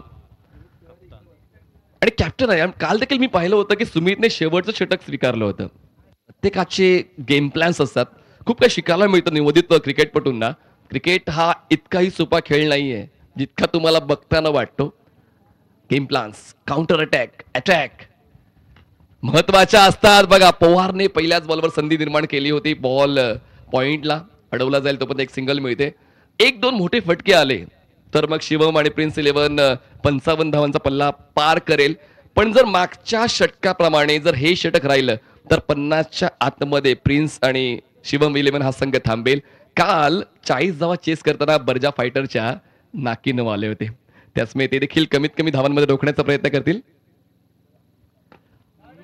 Speaker 1: आणि कॅप्टन आहे. काल देखील मी पाहिलं होतं की सुमितने शेवटचं षटक स्वीकारलं होतं. प्रत्येकाचे गेम प्लॅन्स असतात. खूप काही शिकायला मिळतं निवदित क्रिकेटपटूंना. क्रिकेट हा इतकाही सोपा खेळ नाहीये जितका तुम्हाला बघताना वाटतो. Game plans, counter attack, attack महत्वाच्या असतात. बघा, पवारने पहिल्याच बॉलवर संधी निर्माण केली होती. बॉल पॉइंटला अडवला जाईल तोपर्यंत एक सिंगल मिळते. 1-2 मोठे फटके आले तर मग शिवम आणि प्रिन्स 11 55 धावांचा पल्ला पार करेल. पण जर मागच्या षटकाप्रमाणे जर हे षटक राहिलं तर 50च्या आतमध्ये प्रिन्स आणि शिवम 11 हा संघ थांबेल. काल 40 धावा चेस करताना बर्जा फायटरच्या नाकी न आले होते. त्याचमुळे ते देखील कमीत कमी धावांमध्ये रोखण्याचा प्रयत्न करतील.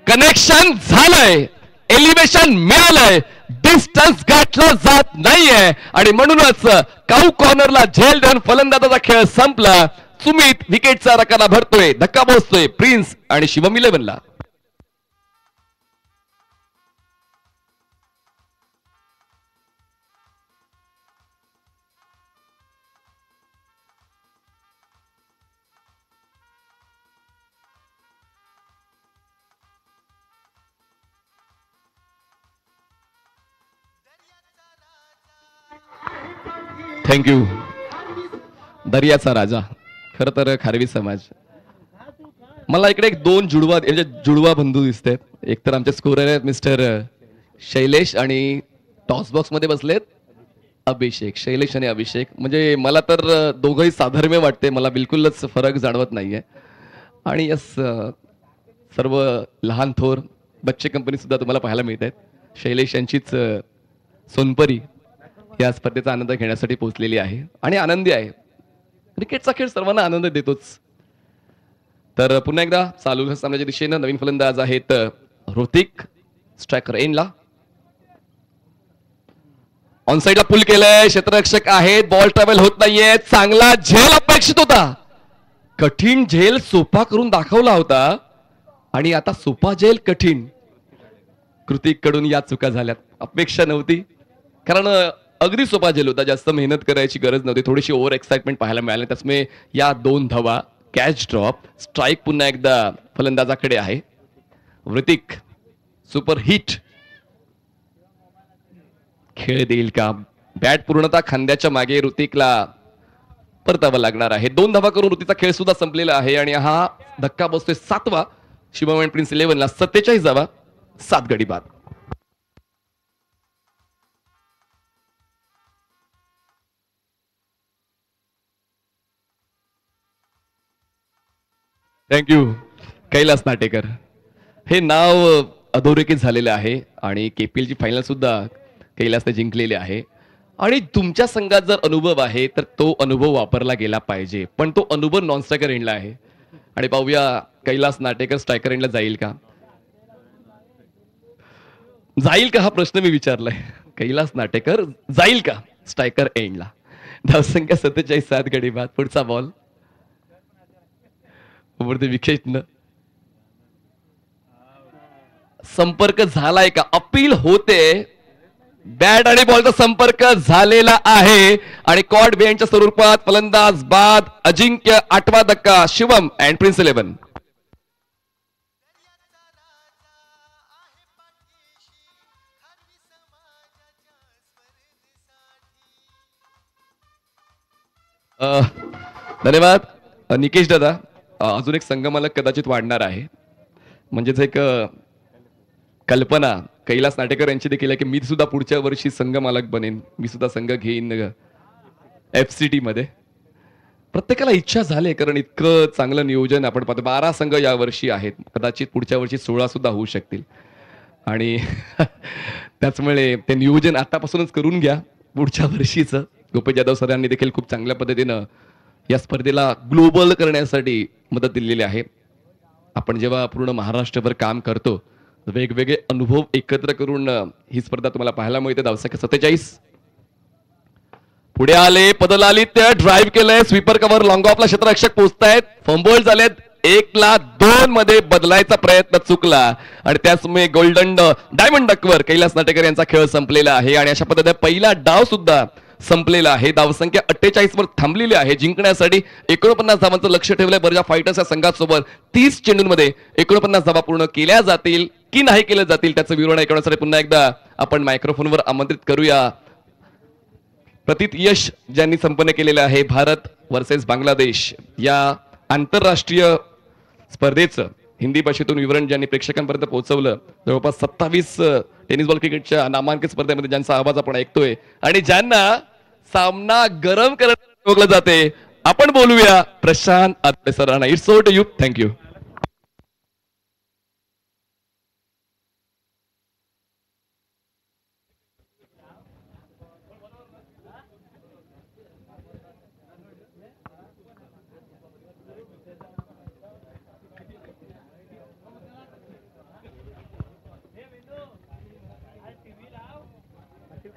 Speaker 1: कनेक्शन झालंय, एलिव्हेशन मिळालंय, डिस्टन्स गाठला जात नाहीये आणि म्हणूनच काऊ कॉर्नरला झेल देऊन फलंदाजाचा खेळ संपला. सुमित विकेटचा रकाना भरतोय, धक्का बसतोय प्रिन्स आणि शिवम 11ला. थँक्यू. दर्याचा राजा, खर तर खारवी समाज. मला इकडे 2 जुडवा बंधू दिसते. एक तर आमचे स्कोरर आहेत मिस्टर शैलेश आणि टॉस बॉक्स मध्ये बसलेत अभिषेक. शैलेश आणि अभिषेक म्हणजे मला तर दोघंही साधर्म्य वाटते. मला बिलकुलच फरक जाणवत नाहीये. आणि यस, सर्व लहान थोर बच्चे कंपनी सुद्धा तुम्हाला पाहायला मिळत आहेत. शैलेश यांचीच सोनपरी या स्पर्धेचा आनंद घेण्यासाठी पोहोचलेली आहे आणि आनंदी आहे. क्रिकेटचा खेळ सर्वांना आनंद देतोच. तर पुन्हा एकदा चालू सामन्याच्या दिशेनं नवीन फलंदाज आहेत ऋतिक. स्ट्रायकर एनला ऑन साइडला पुल केलंय, क्षेत्ररक्षक आहेत, बॉल ट्रॅव्हल होत नाहीये. चांगला झेल अपेक्षित होता, कठीण झेल सोपा करून दाखवला होता आणि आता सोपा झेल कठीण. कृतिक कडून या चुका झाल्यात. अपेक्षा नव्हती, कारण अगदी सोपा झेल होता, जास्त मेहनत करायची गरज नव्हती. थोडीशी ओव्हर एक्साइटमेंट पाहायला मिळाली. त्यामुळे या 2 धावा, कॅच ड्रॉप, स्ट्राईक पुन्हा एकदा फलंदाजाकडे आहे. ऋतिक सुपर हिट खेळ देईल का? बॅट पूर्णतः खांद्याच्या मागे ऋतिकला परतावं लागणार आहे. 2 धावा करून ऋतिकचा खेळ सुद्धा संपलेला आहे आणि हा धक्का बसतोय 7वा. शिवम आणि प्रिन्स 11ला 47 धावा, 7 गडी बाद. थँक्यू. कैलास नाटेकर हे नाव अधोरेखित झालेलं आहे आणि केपीएलची फायनल सुद्धा कैलासने जिंकलेली आहे. आणि तुमच्या संघात जर अनुभव आहे तर तो अनुभव वापरला गेला पाहिजे, पण तो अनुभव नॉन स्ट्रायकर एंडला आहे. आणि पाहूया कैलास नाटेकर स्ट्रायकर एंडला जाईल का? जाईल का हा प्रश्न मी विचारलाय. कैलास नाटेकर जाईल का स्ट्रायकर एंडला? धावसंख्या 47, 7 गडी बाद. पुढचा बॉल वरती विकेट. संपर्क झालाय का? अपील होते. बॅट आणि बॉलचा संपर्क झालेला आहे आणि कॉट बेंचच्या स्वरूपात फलंदाज बाद. अजिंक्य 8वा धक्का. Shivam and prince 11. धन्यवाद निकेश दादा. अजून एक संघमालक कदाचित वाढणार आहे. म्हणजेच एक कल्पना कैलास नाटेकर यांची देखील आहे की मी सुद्धा पुढच्या वर्षी संघमालक बनेन, मी सुद्धा संघ घेईन FCT मध्ये. प्रत्येकाला इच्छा झाली, कारण इतकं चांगलं नियोजन आपण पाहतो. 12 संघ या वर्षी आहेत, कदाचित पुढच्या वर्षी 16 सुद्धा होऊ शकतील. आणि त्याचमुळे ते नियोजन आतापासूनच करून घ्या पुढच्या वर्षीचं. गोपी जाधव सरांनी देखील खूप चांगल्या पद्धतीनं या स्पर्धेला ग्लोबल करण्यासाठी मदत दिलेली आहे. आपण जेव्हा पूर्ण महाराष्ट्रभर काम करतो, वेगवेगळे अनुभव एकत्र करून ही स्पर्धा तुम्हाला पाहायला मिळते. धावसंख्या 47. पुढे आले पदलालित्य. ड्राईव्ह केलंय. स्वीपर कव्हर लॉंग ऑफला क्षेत्ररक्षक पोहोचतायत. फंबॉल झालेत. 1ला 2 मध्ये बदलायचा प्रयत्न चुकला आणि त्याचमुळे गोल्डन डायमंड डकवर कैलास नाटेकर यांचा खेळ संपलेला आहे. आणि अशा पद्धतीने पहिला डाव सुद्धा संपलेला आहे. धावसंख्या 48 वर थांबलेली आहे. जिंकण्यासाठी 49 धावांचं लक्ष ठेवलंय बर्जा फायटर्स या संघासोबत. 30 चेंडूंमध्ये 49 धावा पूर्ण केल्या जातील की नाही केल्या जातील त्याचं विवरण ऐकण्यासाठी पुन्हा एकदा आपण मायक्रोफोनवर आमंत्रित करूया प्रतीत यश ज्यांनी संपन्न केलेलं आहे भारत वर्सेस बांगलादेश या आंतरराष्ट्रीय स्पर्धेचं हिंदी भाषेतून विवरण ज्यांनी प्रेक्षकांपर्यंत पोहोचवलं. जवळपास 27 टेनिस बॉल क्रिकेटच्या नामांकित स्पर्धेमध्ये ज्यांचा आवाज आपण ऐकतोय आणि ज्यांना सामना गरम करण्यात ओळखलं जाते, आपण बोलूया प्रशांत आत्रे सरांना. It's over to you. Thank you.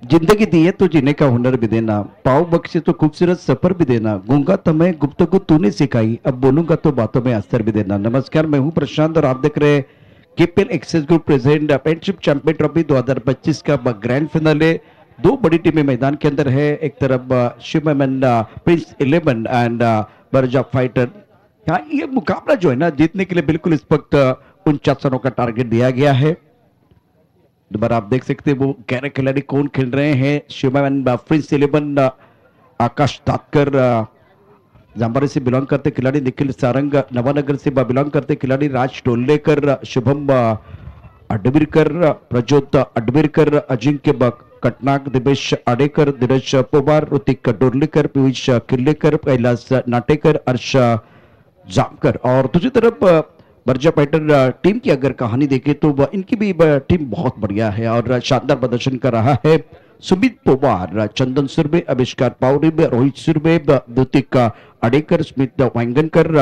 Speaker 2: जिंदगी दी है तो जीने का हुनर भी देना, पाव बख्शे तो खूबसूरत सफर भी देना, गूंगा तुम्हें गुफ्तगू तूने सिखाई, अब बोलूंगा तो बातों में असर भी देना. नमस्कार, मैं हूं प्रशांत और आप देख रहे हैं KPL access group present friendship champion trophy 2025 का ग्रैंड फिनाले. 2 बड़ी टीमें मैदान के अंदर है. एक तरफ Shivam and Prince 11 and Barja fighter. यहाँ ये मुकाबला जो है ना, जीतने के लिए बिल्कुल इस वक्त 49 रनों का टारगेट दिया गया है. दोबारा आप देख सकते हैं वो 11 खिलाड़ी कौन खेल रहे हैं. Shivam and Prince 11 Akash तातकर जांबारे say belong करते खिलाड़ी, निखिल सारंग नवानगर से बिलोंग करते खिलाड़ी, राज टोल्लेकर, शुभम अडबिरकर, प्रज्योत अडबिरकर, अजिंक्य कटनाक, दिवेश आडेकर, धीरज पोबार, ऋतिक डोरलेकर, पीयूष किल्लेकर, कैलास नाटेकर, अर्श जामकर. और दूसरी तरफ बर्जा फाइटर टीम की अगर कहानी देखें तो इनकी भी टीम बहुत बढ़िया है और शानदार प्रदर्शन कर रहा है. सुमित पोवार, चंदन सुरभे, अविष्कार पावरे, रोहित सुरभे, द्युतिक अडेकर, स्मित वांगनकर,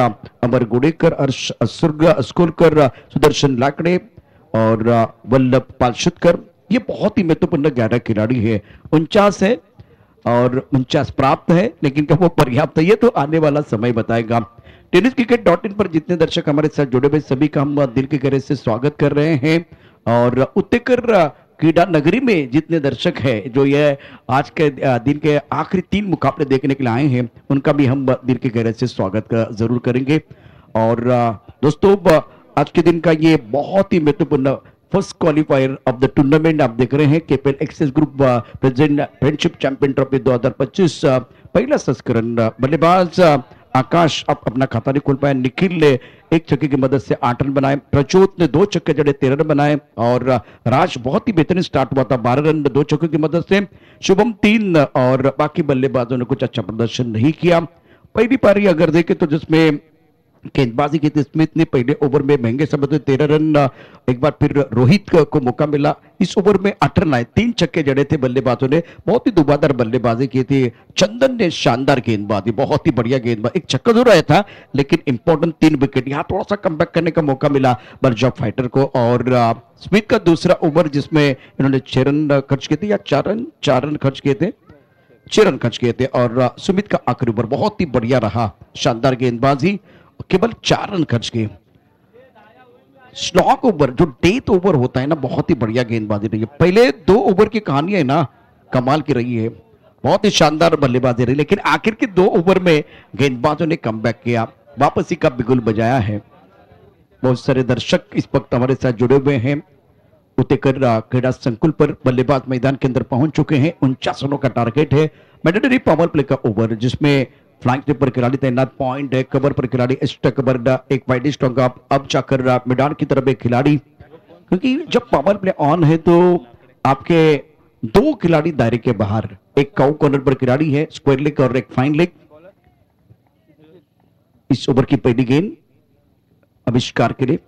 Speaker 2: अमर गुडेकर, अर्श अस्कोलकर, सुदर्शन लाकड़े और वल्लभ पालशुतकर. ये बहुत ही महत्वपूर्ण 11 खिलाड़ी है. 49 है और 49 प्राप्त है, लेकिन क्या वो पर्याप्त है, ये तो आने वाला समय बताएगा. टेनिसक्रिकेट.in पर जितने दर्शक हमारे साथ जुड़े हुए सभी का हम दिल के गहरे से स्वागत कर रहे हैं. और उत्तेकर क्रीडा नगरी में जितने दर्शक हैं जो ये आज के दिन के आखिरी 3 मुकाबले देखने के लिए आए हैं, उनका भी हम दिल के गहरे से स्वागत जरूर करेंगे. और दोस्तों, आज के दिन का ये बहुत ही महत्वपूर्ण first qualifier of the tournament आप देख रहे हैं. KPL access group present friendship champion trophy 2025 पहला संस्करण. बल्लेबाज आकाश अपना खाता नहीं खोल पाया. निखिल ने 1 छक्के की मदद से 8 रन बनाए. प्रचोत ने 2 छक्के जड़े 13 रन बनाए. और राज बहुत ही बेहतरीन स्टार्ट हुआ था, 12 रन 2 छक्कों की मदद से. शुभम 3 और बाकी बल्लेबाजों ने कुछ अच्छा प्रदर्शन नहीं किया. पहली पारी अगर देखें तो जिसमें गेंदबाजी की थी स्मिथ ने पहले ओवर में महंगे समय तो 13 रन। एक बार फिर रोहित को मौका मिला। इस ओवर में 8 रन आए, 3 छक्के जड़े थे बल्लेबाजों ने। बहुत ही दुबादार बल्लेबाजी की थी। चंदन ने शानदार गेंदबाजी, बहुत ही बढ़िया गेंदबाजी। एक छक्का जरूर आया था लेकिन इंपॉर्टेंट 3 विकेट। यहाँ थोड़ा सा कमबैक करने का मौका मिला बर्जॉफ फाइटर को। और स्मिथ का दूसरा ओवर जिसमें इन्होंने 6 रन खर्च किए थे या 4 रन खर्च किए थे, 6 रन खर्च किए थे। और सुमित का आखिरी ओवर बहुत ही बढ़िया रहा, शानदार गेंदबाजी, केवल 4 रन खर्च किए। स्लॉग ओवर जो डेथ ओवर होता है ना, बहुत ही बढ़िया गेंदबाजी रही है। पहले 2 ओवर की कहानी है ना, कमाल की रही है, बहुत ही शानदार बल्लेबाजी रही। लेकिन आखिर के 2 ओवर में गेंदबाजों ने कमबैक किया, वापसी का बिगुल बजाया है। बहुत सारे दर्शक इस वक्त हमारे साथ जुड़े हुए हैं। उतेकर क्रीड़ा संकुल पर बल्लेबाज मैदान के अंदर पहुंच चुके हैं। 49 रनों का टारगेट है। मैंडेटरी पावर प्ले का ओवर जिसमें फ्लैंक पर खिलाड़ी तैनात, पॉइंट है, कवर पर खिलाड़ी, एक्स्ट्रा कवर, एक वाइड स्टॉक, अब जाकर मैदान की तरफ एक खिलाड़ी। क्योंकि जब पावर प्ले ऑन है तो आपके 2 खिलाड़ी दायरे के बाहर, एक काउ कॉर्नर पर खिलाड़ी है, स्क्वायर लेग और एक फाइन लेग। इस ओवर की पहली गेंद आविष्कार के लिए,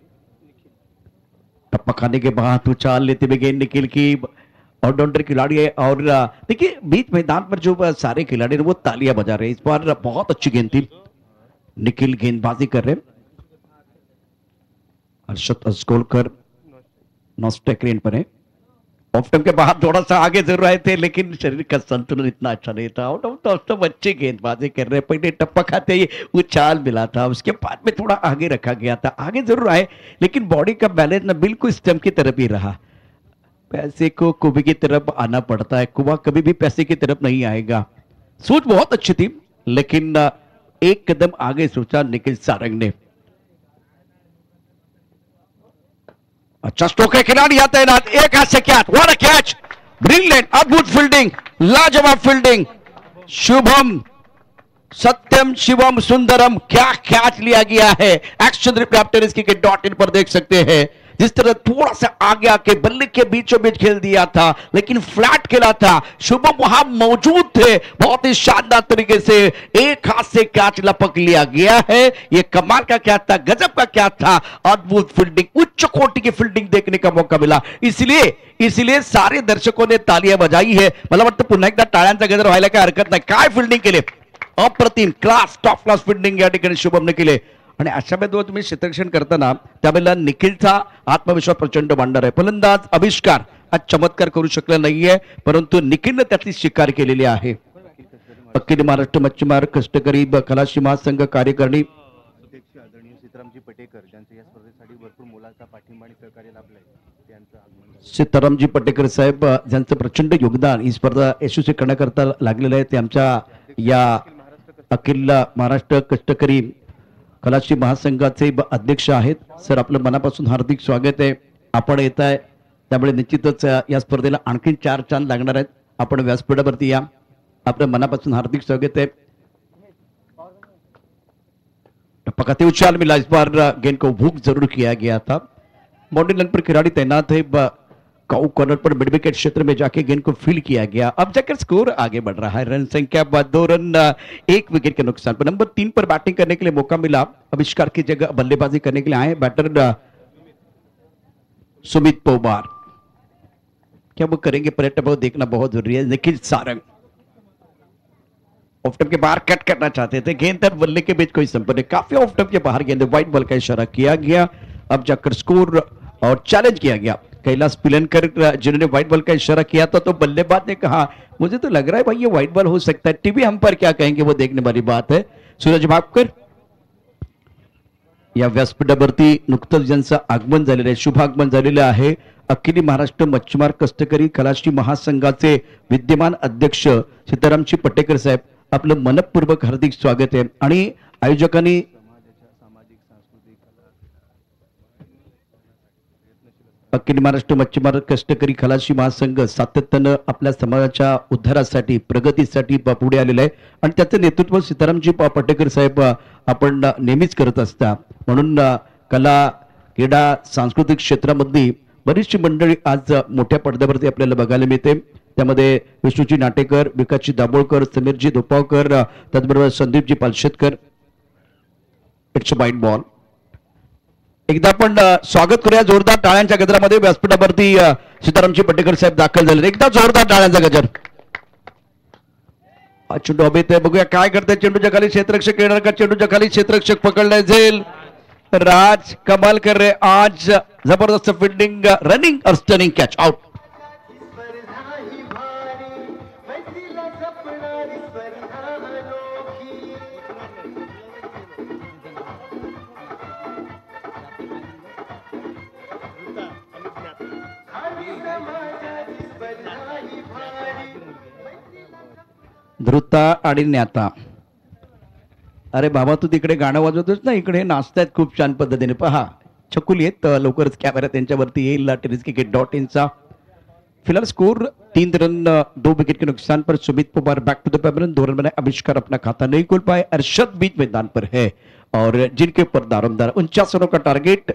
Speaker 2: टप्पा खाने के बाद उछाल लेते हुए गेंद निकल की, ऑलराउंडर खिलाड़ी है। और देखिए बीच मैदान पर जो सारे खिलाड़ी वो तालियां बजा रहे हैं। इस बार बहुत अच्छी गेंद थी, निखिल गेंदबाजी कर रहे, हर्षद अस्कोलकर नॉस्टेक्रेन पर है। ऑफ टाइम के बाद थोड़ा सा आगे जरूर आए थे लेकिन शरीर का संतुलन इतना अच्छा नहीं था। आउट ऑफ तो अच्छी गेंदबाजी कर रहे, पहले टप्पा खाते ही उछाल मिला था, उसके बाद में थोड़ा आगे रखा गया था, आगे जरूर आए लेकिन बॉडी का बैलेंस ना बिल्कुल स्टंप की तरफ ही रहा। पैसे को कुबे की तरफ आना पड़ता है, कुबा कभी भी पैसे की तरफ नहीं आएगा। सोच बहुत अच्छी थी लेकिन एक कदम आगे सोचा निखिल सारंग ने। अच्छा स्ट्रोक है, खिलाड़ी आता है ना, एक हाथ से catch, what a catch, brilliant, अद्भुत फील्डिंग, लाजवाब फील्डिंग, शुभम सत्यम शिवम सुंदरम, क्या कैच लिया गया है। एक्शन रिप्ले आप टेनिस क्रिकेट .in पर देख सकते हैं। जिस तरह थोड़ा सा आगे आके बल्ले के बीचों बीच खेल दिया था लेकिन फ्लैट खेला था, शुभम वहां मौजूद थे, बहुत ही शानदार तरीके से एक हाथ से कैच लपक लिया गया है। यह कमाल का कैच था, गजब का कैच था, अद्भुत फील्डिंग, उच्च कोटि की फील्डिंग देखने का मौका मिला। इसलिए सारे दर्शकों ने तालियां बजाई है। मला वाटतं पुन्हा एकदा टाळ्यांचा गजर व्हायला काय हरकत नाही। काय फील्डिंग केले, अप्रतिम, क्लास, टॉप क्लास फील्डिंग या ठिकाणी शुभमने केले। आणि अशा वेळेस तुम्ही क्षेत्ररक्षण करताना त्यावेळेला निखिलचा आत्मविश्वास प्रचंड वाढणार आहे। फलंदाज आविष्कार आज चमत्कार करू शकला नाहीये परंतु निखिलने त्याची स्वीकार केलेली आहे। अखिल महाराष्ट्र मच्छीमार कष्टकरी खलाशी महासंघ कार्यकारिणी
Speaker 3: अध्यक्ष आदरणीय सीतारामजी पटेकर ज्यांचं या स्पर्धेसाठी भरपूर मोलाचा पाठिंबा आणि सहकार्य लाभलंय त्यांचं आगमन।
Speaker 2: सीतारामजी पटेकर साहेब ज्यांचं प्रचंड योगदान ही स्पर्धा यशस्वी करण्याकरता लागलेलं आहे, ते आमच्या या अखिल महाराष्ट्र कष्टकरी खलाशी महासंघाचे अध्यक्ष आहेत। सर आपलं मनापासून हार्दिक स्वागत आहे। आपण येत आहे त्यामुळे निश्चितच या स्पर्धेला आणखी 4 चांद लागणार आहेत। आपण व्यासपीठावरती या, आपलं मनापासून हार्दिक स्वागत है। पकाते उछाल मिला, इस बार गेंद को भूख जरूर किया गया था। बाउंड्री लाइन पर खिलाड़ी तैनात है, काउ कॉर्नर पर मिड विकेट क्षेत्र में जाके गेंद को फील्ड किया गया। अब जाकर स्कोर आगे बढ़ रहा है, रन संख्या 2 रन 1 विकेट के नुकसान पर। नंबर 3 पर बैटिंग करने के लिए मौका मिला, आविष्कार की जगह बल्लेबाजी करने के लिए आए बैटर सुमित पवार। क्या वो करेंगे पर्यटक वो देखना बहुत जरूरी है। निखिल सारंग ऑफ टॉप के बाहर कट करना चाहते थे, गेंद और बल्ले के बीच कोई संपर्क नहीं, काफी ऑफ टॉप के बाहर गेंद, व्हाइट बॉल का इशारा किया गया। अब जाकर स्कोर और चैलेंज किया गया। कैलाश पिलनकर जिन्होंने व्हाइट बॉल का इशारा किया था तो बल्लेबाज ने कहा मुझे तो लग रहा है भाई ये व्हाइट बॉल हो सकता है, टीवी हम पर क्या कहेंगे वो देखने वाली बात है। सूरज भापकर या व्यासपीठावरती नुकतंच ज्यांचं आगमन झालेलं आहे, शुभ आगमन झालेलं आहे। अखिल महाराष्ट्र मच्छीमार कष्टकरी खलाशी महासंघाचे विद्यमान अध्यक्ष सीतारामजी पटेकर साहेब, आपलं मनपूर्वक हार्दिक स्वागत आहे। आणि आयोजकांनी अखिल महाराष्ट्र मच्छीमार कष्टकरी खलाशी महासंघ सातत्यानं आपल्या समाजाच्या उद्धारासाठी प्रगतीसाठी पुढे आलेला आहे आणि त्याचं नेतृत्व सीतारामजी पटेकर साहेब आपण नेहमीच करत असता। म्हणून कला क्रीडा सांस्कृतिक क्षेत्रामधली बरीचशी मंडळी आज मोठ्या पडद्यावरती आपल्याला बघायला मिळते। त्यामध्ये विष्णूजी नाटेकर, विकासजी दाभोळकर, समीरजी धोपावकर, त्याचबरोबर संदीपजी पालशेतकर। इट्स वाईट बॉल. एकदा आपण स्वागत करूया जोरदार टाळ्यांच्या गजरामध्ये. व्यासपीठावरती सीतारामजी पटेकर साहेब दाखल झाले. एकदा जोरदार टाळ्यांचा गजर. चेंडू हवेत आहे, बघूया काय करते. चेंडूच्या खाली क्षेत्ररक्षक येणार का? चेंडूच्या खाली क्षेत्ररक्षक पकडले जाईल. राज कमाल कर रे आज. जबरदस्त फिल्डिंग, रनिंग और स्टनिंग कॅच आउट. धृता आणि न्याता. अरे बाबा तू तिकडे गाणं वाजवतोस ना, इकडे नाचतायत खूप छान पद्धतीने. पहा छकुली आहेत. लवकरच कॅमेरा त्यांच्यावरती येईल. टेनिस क्रिकेट .in फिलहाल स्कोर 3 रन 2 विकेट के नुकसान पर Sumit Pawar back to the पेमरन. 2 रन बनाए. आविष्कार अपना खाता नहीं खोल पाए. अरशद बीच मैदान पर है और जिनके ऊपर दारोमदार 49 रनों का target.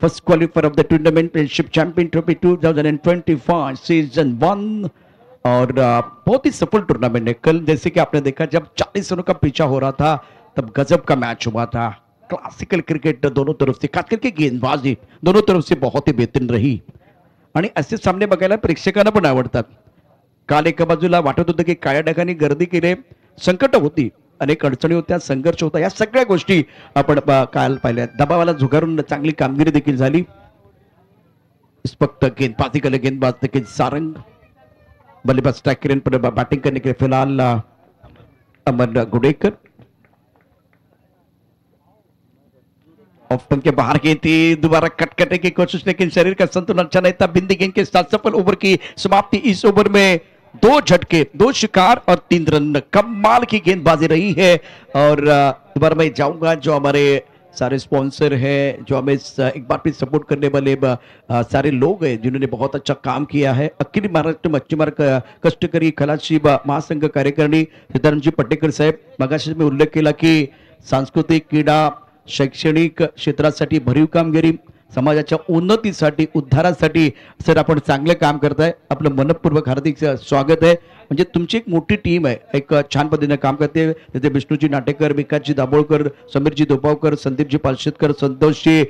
Speaker 2: First qualifier of the tournament friendship champion trophy 2025 season 1 और बहुत ही सफल टूर्नामेंट है. कल जैसे कि आपने देखा जब 40 रनों का पीछा हो रहा था तब गजब का मैच हुआ था. क्लासिकल क्रिकेट दोनों तरफ से, खास करके गेंदबाजी दोनों तरफ से बहुत ही बेहतरीन रही आणि असे सामने बघायला प्रेक्षकांना पण आवडतात. काल एका बाजूला वाटत होतं की काळ्या ढगांनी गर्दी केली, संकट होती, अनेक अडचणी होत्या, संघर्ष होता. या सगळ्या गोष्टी आपण काल पाहिल्या. दबावाला झुगारून चांगली कामगिरी देखील झाली. फक्त गेंदबाजी केले गेंदबाज देखील सारंग. बल्लेबाज स्ट्राइक करें पर बैटिंग करने के लिए फिलहाल अमर गुडेकर. ऑफ स्टंप के बाहर गई थी, दोबारा कट करने की कोशिश, लेकिन शरीर का संतुलन अच्छा नहीं था. बिंदी गेंद के साथ सफल ओवर की समाप्ति. इस ओवर में 2 झटके, 2 शिकार और 3 रन. कमाल की गेंदबाजी रही है. और दोबारा मैं जाऊंगा जो हमारे सारे स्पॉन्सर हैं, जो हमें एक बार फिर सपोर्ट करने वाले सारे लोग हैं जिन्होंने बहुत अच्छा काम किया है. अखिल महाराष्ट्र मच्छीमार कष्टकरी खलाशी महासंघ कार्यकारिणी सीतारामजी पटेकर साहेब. मगाशी मी उल्लेख केला की सांस्कृतिक, क्रीडा, शैक्षणिक क्षेत्रासाठी भरीव कामगिरी, समाजाच्या उन्नतीसाठी, उद्धारासाठी सर आपण चांगले काम करताय. आपलं मनपूर्वक हार्दिक स्वागत आहे. म्हणजे तुमची एक मोठी टीम आहे, एक छान पद्धतीने काम करते. तिथे विष्णूजी नाटेकर, विकासजी दाभोळकर, समीरजी दोपावकर, संदीपजी पालशेतकर, संतोषजी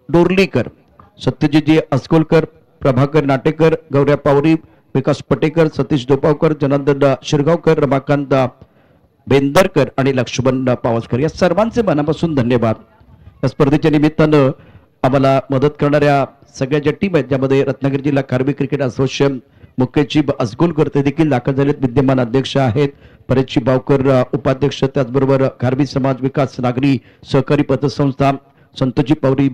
Speaker 2: डोरलीकर, सत्यजीतजी अस्कोलकर, प्रभाकर नाटेकर, गौऱ्या पावरी, विकास पटेकर, सतीश दोपावकर, जनार्दन शिरगावकर, रमाकांत बेंदरकर आणि लक्ष्मण पावसकर. या सर्वांचे मनापासून धन्यवाद. या स्पर्धेच्या निमित्तानं आम्हाला मदत करणाऱ्या सगळ्या ज्या टीम आहेत, ज्यामध्ये रत्नागिरी जिल्हा खारवी क्रिकेट असोसिएशन मुख्यची अस्कोलकर ते देखील दाखल झालेत, विद्यमान अध्यक्ष आहेत. परेशजी बावकर उपाध्यक्ष, त्याचबरोबर खारवी समाज विकास नागरी सहकारी पतसंस्था संतोषजी पवरी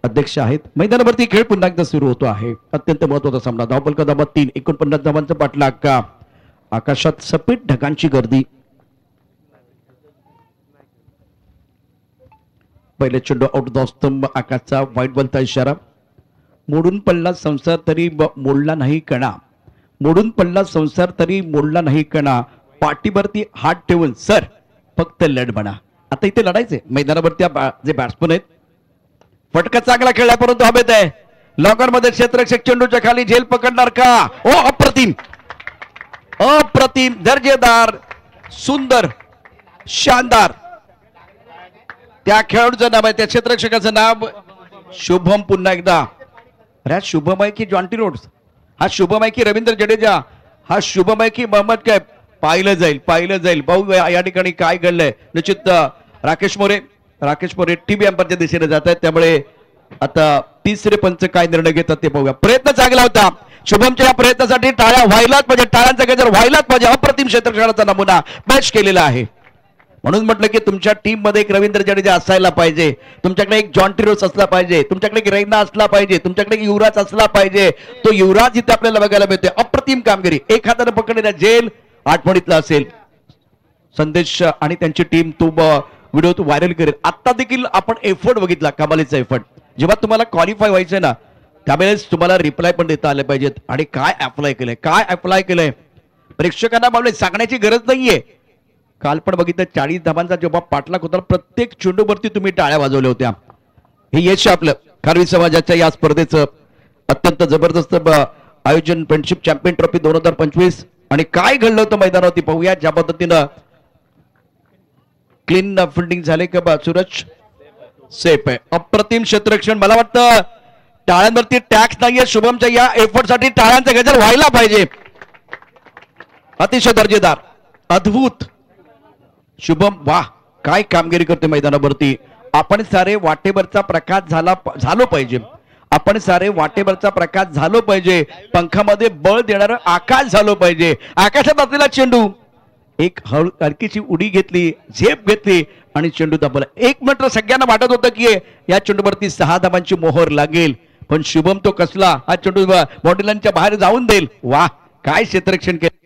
Speaker 2: अध्यक्ष आहेत. मैदानावरती खेळ पुन्हा एकदा सुरू होतो आहे. अत्यंत महत्वाचा सामना. धावफलक धावा 3, 49 धावांचा पाठलाग. आकाशात सफेद ढगांची गर्दी. पहिले चेंडू आउट दोस्तंभ आकाशचा. व्हाईट बॉलचा इशारा. मोडून पडला संसार तरी मोडला नाही कणा. मोडून पडला संसार तरी मोडला नाही कणा. पाठीवरती हात ठेवून सर फक्त लढ म्हणा. आता इथे लढायचे मैदानावरती जे बॅट्समन आहेत. फटका चांगला खेळला परंतु हवेत आहे. लॉकर मध्ये क्षेत्ररक्षक चेंडूच्या खाली झेल पकडणार का? ओ अप्रतिम, अप्रतिम, दर्जेदार, सुंदर, शानदार. त्या खेळाडूचं नाव आहे, त्या क्षेत्ररक्षकाचं नाव शुभम. पुन्हा एकदा अरे शुभम आहे की जॉन्टी रोड्स? हा शुभम आहे की रवींद्र जडेजा? हा शुभम आहे की मोहम्मद काय? पाहिलं जाईल, पाहिलं जाईल. भाऊ या ठिकाणी काय घडलंय निश्चित. राकेश मोरे टीव्ही अंपायरच्या दिशेने जात आहेत. त्यामुळे आता तिसरे पंच काय निर्णय घेतात ते पाहूया. प्रयत्न चांगला होता शुभमच्या. या प्रयत्नासाठी टाळ्या व्हायलाच पाहिजे, टाळ्यांचा गजर व्हायलाच पाहिजे. अप्रतिम क्षेत्ररक्षणाचा नमुना मॅच केलेला आहे. म्हणून म्हटलं की तुमच्या टीम मध्ये एक रवींद्र जडेजा असायला पाहिजे, तुमच्याकडे एक जॉन्टी रोड्स असला पाहिजे, तुमच्याकडे एक रैना असला पाहिजे, तुमच्याकडे एक युवराज असला पाहिजे. तो युवराज इथे आपल्याला बघायला मिळतोय. अप्रतिम कामगिरी. एक हाताने पकडलेला झेल आठवणीतला असेल. संदेश आणि त्यांची टीम तो व्हिडिओ तो व्हायरल करेल. आता देखील आपण एफर्ट बघितला, कमालीचा एफर्ट. जेव्हा तुम्हाला क्वालिफाय व्हायचंय ना त्यावेळेस तुम्हाला रिप्लाय पण देता आले पाहिजेत. आणि काय अप्लाय केलंय, काय अप्लाय केलंय प्रेक्षकांना मामले सांगण्याची गरज नाहीये. काल पण बघितलं 40 धावांचा जेव्हा पाठलाग होता, प्रत्येक चेंडूवरती तुम्ही टाळ्या वाजवल्या होत्या. हे यश आपलं खारवी समाजाच्या या स्पर्धेचं. अत्यंत जबरदस्त आयोजन फ्रेंडशिप चॅम्पियन ट्रॉफी 2025. आणि काय घडलं होतं मैदानावरती पाहूया. ज्या पद्धतीनं क्लीन फिल्डिंग झाले का बा सूरज सेफ आहे. अप्रतिम क्षेत्ररक्षण. मला वाटतं टाळ्यांवरती टॅक्स नाहीये. शुभमच्या या एफर्ट साठी टाळ्यांचा गजर व्हायला पाहिजे. अतिशय दर्जेदार, अद्भुत शुभम. वाह, काय कामगिरी करते मैदानावरती. आपण सारे वाटेवरचा प्रकाश झालो पाहिजे. आपण सारे वाटेवरचा प्रकाश झालो पाहिजे. पंखामध्ये बळ देणारं आकाश झालो पाहिजे. आकाशात असलेला चेंडू एक हलकीची उडी घेतली, झेप घेतली आणि चेंडू दाबला. 1 मिनिट सगळ्यांना वाटत होतं की या चेंडूवरती 6 धावांची मोहर लागेल, पण शुभम तो कसला हा चेंडू बॉडीलाईनच्या बाहेर जाऊन देईल. वाह, काय क्षेत्ररक्षण केलं.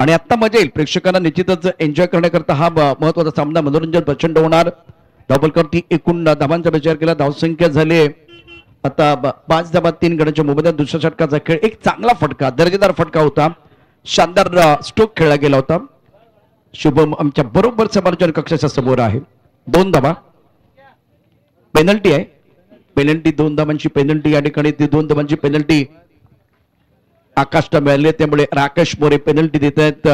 Speaker 2: आणि आता मजा येईल. प्रेक्षकांना निश्चितच एन्जॉय करण्याकरता हा महत्वाचा सामना मनोरंजन प्रचंड होणार. धावफलकावरती एकूण धावांचा विचार केला, धावसंख्या झाली आता 5 धावा 3 गड्यांच्या मोबदल्यात. दुसऱ्या षटकाचा खेळ एक चांगला फटका, दर्जेदार फटका होता. शानदार स्ट्रोक खेळला गेला होता. शुभम आमच्या बरोबर समालोचन कक्षाच्या समोर आहे. 2 धावा. पेनल्टी आहे. पेनल्टी 2 धावांची पेनल्टी या ठिकाणी. ती 2 धावांची पेनल्टी आकाशला मिळाली, त्यामुळे राकेश मोरे पेनल्टी देत आहेत.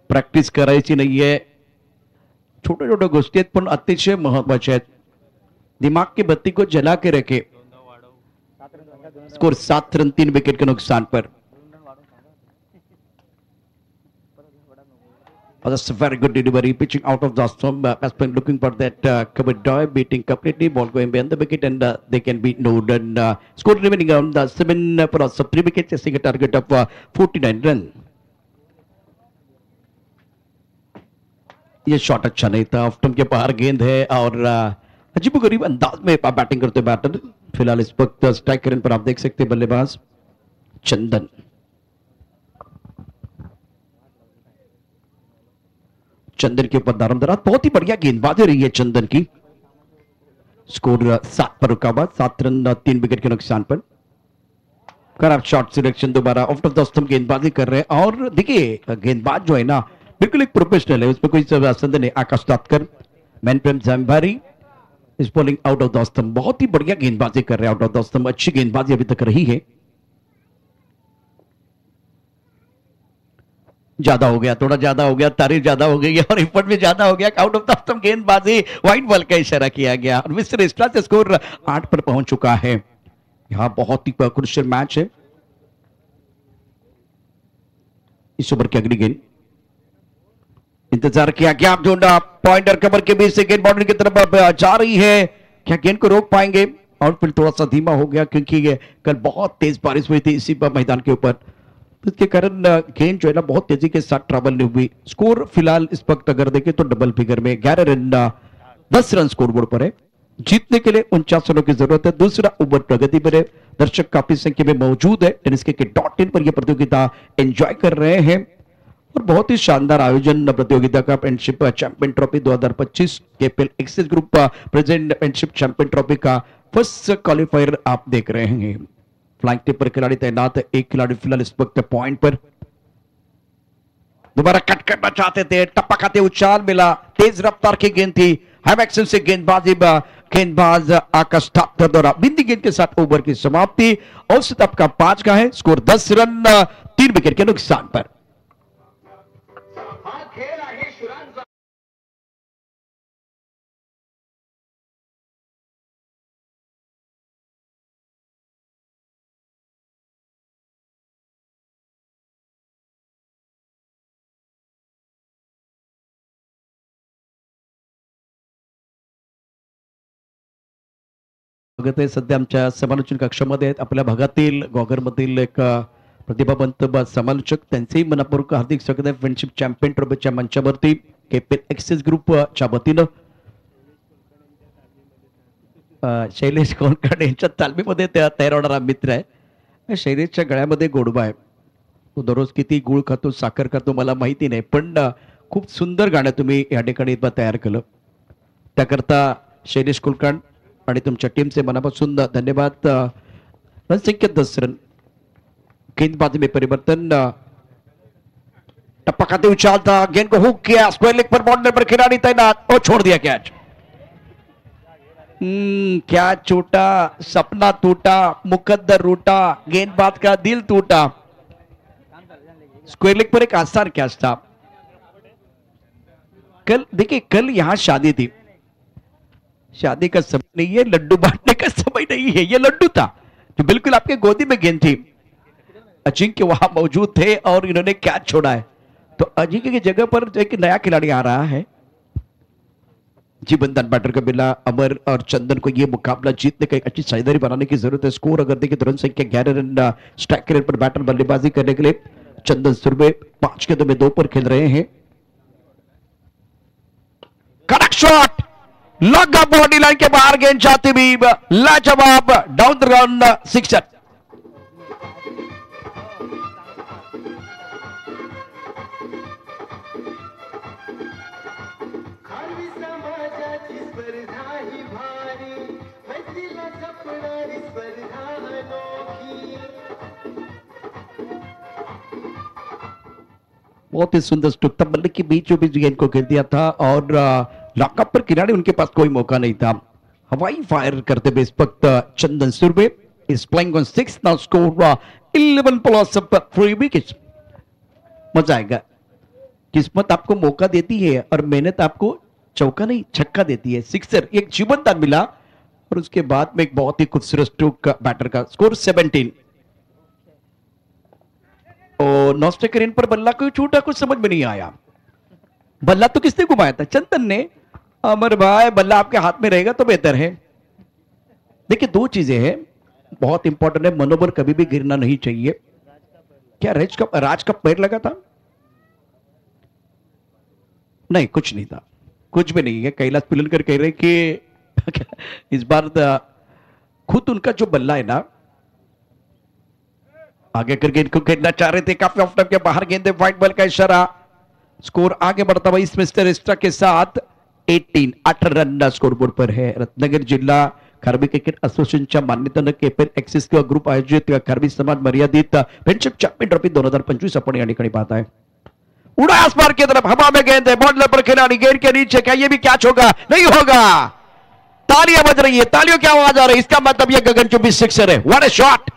Speaker 2: प्रॅक्टिस करायची नाहीये. छोट्या छोट्या गोष्टी आहेत पण अतिशय महत्वाच्या आहेत. दिमाग की बत्ती को जला के रखे. स्कोर 7 रन 3 विकेट के नुकसान पर. That's a very good delivery, pitching out of the stump. Batsman looking for that cover drive, beating completely, ball going behind the wicket, and they can be no done. Score remaining on the 7 for us, 3 wickets, chasing a target of 49 run. ये shot अच्छा नहीं था. Off stump के बाहर गेंद है और अजीबोगरीब अंदाज में बैटिंग करते बैटर. फिलहाल इस वक्त स्ट्राइक रेंज पर आप देख सकते हैं बल्लेबाज चंदन. चंदन के ऊपर दारोमदार. बहुत ही बढ़िया गेंदबाजी रही है चंदन की. स्कोर 7 पर रुका हुआ. 7 रन 3 विकेट के नुकसान पर. खराब शॉट सिलेक्शन. दोबारा आउट ऑफ द स्टंप गेंदबाजी कर रहे हैं. और देखिए गेंदबाज जो है ना बिल्कुल एक प्रोफेशनल है, उसमें कोई संदेह नहीं. आकाश तात्कर, मैनप्रेम जम्भारी इस bowling out of the stump. बहुत ही बढ़िया गेंदबाजी कर रहे हैं आउट ऑफ द स्टंप. अच्छी गेंदबाजी अभी तक रही है. ज्यादा हो गया, थोड़ा ज्यादा हो गया, तारीफ ज्यादा हो गई और इफर्ट भी ज्यादा हो गया. आउट ऑफ द स्टंप गेंदबाजी, व्हाइट बॉल का इशारा किया गया और मिस्टर एक्स्ट्रा से स्कोर 8 पर पहुंच चुका है. यहां बहुत ही क्रुशियल मैच है. इस ओवर की अगली गेंद. इंतजार किया गैप ढूंढा. पॉइंटर कवर के बीच से गेंद बाउंड्री की तरफ जा रही है. क्या गेंद को रोक पाएंगे? और फिर थोड़ा सा धीमा हो गया क्योंकि ये कल बहुत तेज बारिश हुई थी इसी मैदान के ऊपर. इसके कारण गेंद जो है ना बहुत तेजी के साथ ट्रैवल नहीं हुई. स्कोर फिलहाल इस वक्त अगर देखें तो डबल फिगर में 11 रन 10 रन स्कोर बोर्ड पर है. जीतने के लिए 49 रनों की जरूरत है. दूसरा ओवर प्रगति पर है. दर्शक काफी संख्या में मौजूद है. टेनिस के .in पर यह प्रतियोगिता एंजॉय कर रहे हैं और बहुत ही शानदार आयोजन प्रतियोगिता का. Friendship champion trophy 2025 KPL axis group present friendship champion trophy का फर्स्ट क्वालिफायर आप देख रहे हैं. फ्लाइंग टिप पर खिलाड़ी तैनात है. एक खिलाड़ी फिलहाल इस वक्त पॉइंट पर. दोबारा कट करना चाहते थे, टप्पा खाते उछाल मिला. तेज रफ्तार की गेंद थी. हाई एक्शन से गेंदबाज आकाश ठाकुर द्वारा बिंदी गेंद के साथ ओवर की समाप्ति. औसत आपका 5 का है. स्कोर 10 रन 3 विकेट के नुकसान पर. सध्या आमच्या समालोचन कक्षामध्ये आहेत. आपल्या भागातील गॉगरमधील एक प्रतिभावंत समालोचक, त्यांचेही मनपूर्वक हार्दिक स्वागत आहे फ्रेंडशिप चॅम्पियन ट्रॉफीच्या मंचावरती. केपीएल एक्सिस ग्रुपच्या वतीनं शैलेश कोणकाडे यांच्या तालमीमध्ये तयार होणारा मित्र आहे. शैलेशच्या गळ्यामध्ये गोडवा आहे. तो दररोज किती गुळ खातो, साखर खातो मला माहिती नाही, पण खूप सुंदर गाणं तुम्ही या ठिकाणी तयार केलं. त्याकरता शैलेश कुलकर्णी आणि तुमच्या टीमचे मनापासून धन्यवाद. रनसंख्या 10 रन. गेंदबाजी में परिवर्तन. टप्पा खाते उछाल था. गेंद को हुक किया. स्क्वायर लेग पर बाउंड्री पर खिलाड़ी तैनात और छोड़ दिया कैच. क्या छूटा, सपना टूटा, मुकद्दर रूटा, गेंदबाज का दिल टूटा. स्क्वायर लेग पर एक आसान कैच था। कल देखिए, कल यहां शादी थी, शादी का समय नहीं है, लड्डू बांटने का समय नहीं है। ये लड्डू था जो बिल्कुल आपके गोदी में गेंद थी, अजिंक्य वहां मौजूद थे और इन्होंने कैच छोड़ा है। तो अजिंक्य की जगह पर एक नया खिलाड़ी आ रहा है। जीवनदान बैटर का बिला अमर और चंदन को ये मुकाबला जीतने का एक अच्छी साझेदारी बनाने की जरूरत है। स्कोर अगर देखें तो रन संख्या 11 रन स्ट्राइक रेट पर बैटर बल्लेबाजी करने के लिए चंदन सुरभि 5 गेंदों में 2 पर खेल रहे हैं। कड़क शॉट लगा बॉडी लाइन के बाहर, गेंद जाती भी लाजवाब डाउन द ग्राउंड सिक्सर। बहुत ही सुंदर स्ट्रोक था, बल्ले के बीचों बीच गेंद को गिर दिया था और लॉकअप पर किनारे उनके पास कोई मौका नहीं था। हवाई फायर करते हुए इस वक्त Chandan Surabhi is playing on 6 now score 11 plus 3 wickets. मजा आएगा, किस्मत आपको मौका देती है और मेहनत आपको चौका नहीं छक्का देती है। सिक्सर, एक जीवनदान मिला और उसके बाद में एक बहुत ही खूबसूरत स्ट्रोक बैटर का। स्कोर 17 और नॉस्टेकर इन पर बल्ला कोई छूटा, कुछ समझ में नहीं आया। बल्ला तो किसने घुमाया था? चंदन ने। अमर भाई, बल्ला आपके हाथ में रहेगा तो बेहतर है। देखिए, 2 चीजें हैं बहुत इंपॉर्टेंट है, मनोबल कभी भी गिरना नहीं चाहिए। क्या राज का पैर लगा था? नहीं, कुछ नहीं था, कुछ भी नहीं है। कैलाश पिलनकर कह रहे कि इस बार खुद उनका जो बल्ला है ना, आगे करके इनको खेलना चाह रहे थे, काफी ऑफ टाइम के बाहर गेंद, व्हाइट बॉल का इशारा। स्कोर आगे बढ़ता हुआ इस मिस्टर एक्स्ट्रा के साथ 18 रन स्कोर बोर्ड पर है। रत्नागिरी जिल्हा खारबी क्रिकेट असोसिएशनच्या मान्यतेनं केपेन एक्सिस किंवा ग्रुप आयोजित खारबी समाज मर्यादित फ्रेंडशिप चॅम्पियन ट्रॉफी 2025 आपण या ठिकाणी पाहत आहे। उड़ा आसमान की तरफ, हवा में गेंद है, बॉर्डर पर खिलाड़ी गेंद के नीचे, क्या ये भी कैच होगा? नहीं होगा। तालियां बज रही है, तालियों की आवाज आ रही है, इसका मतलब ये गगनचुंबी सिक्सर है। What a shot!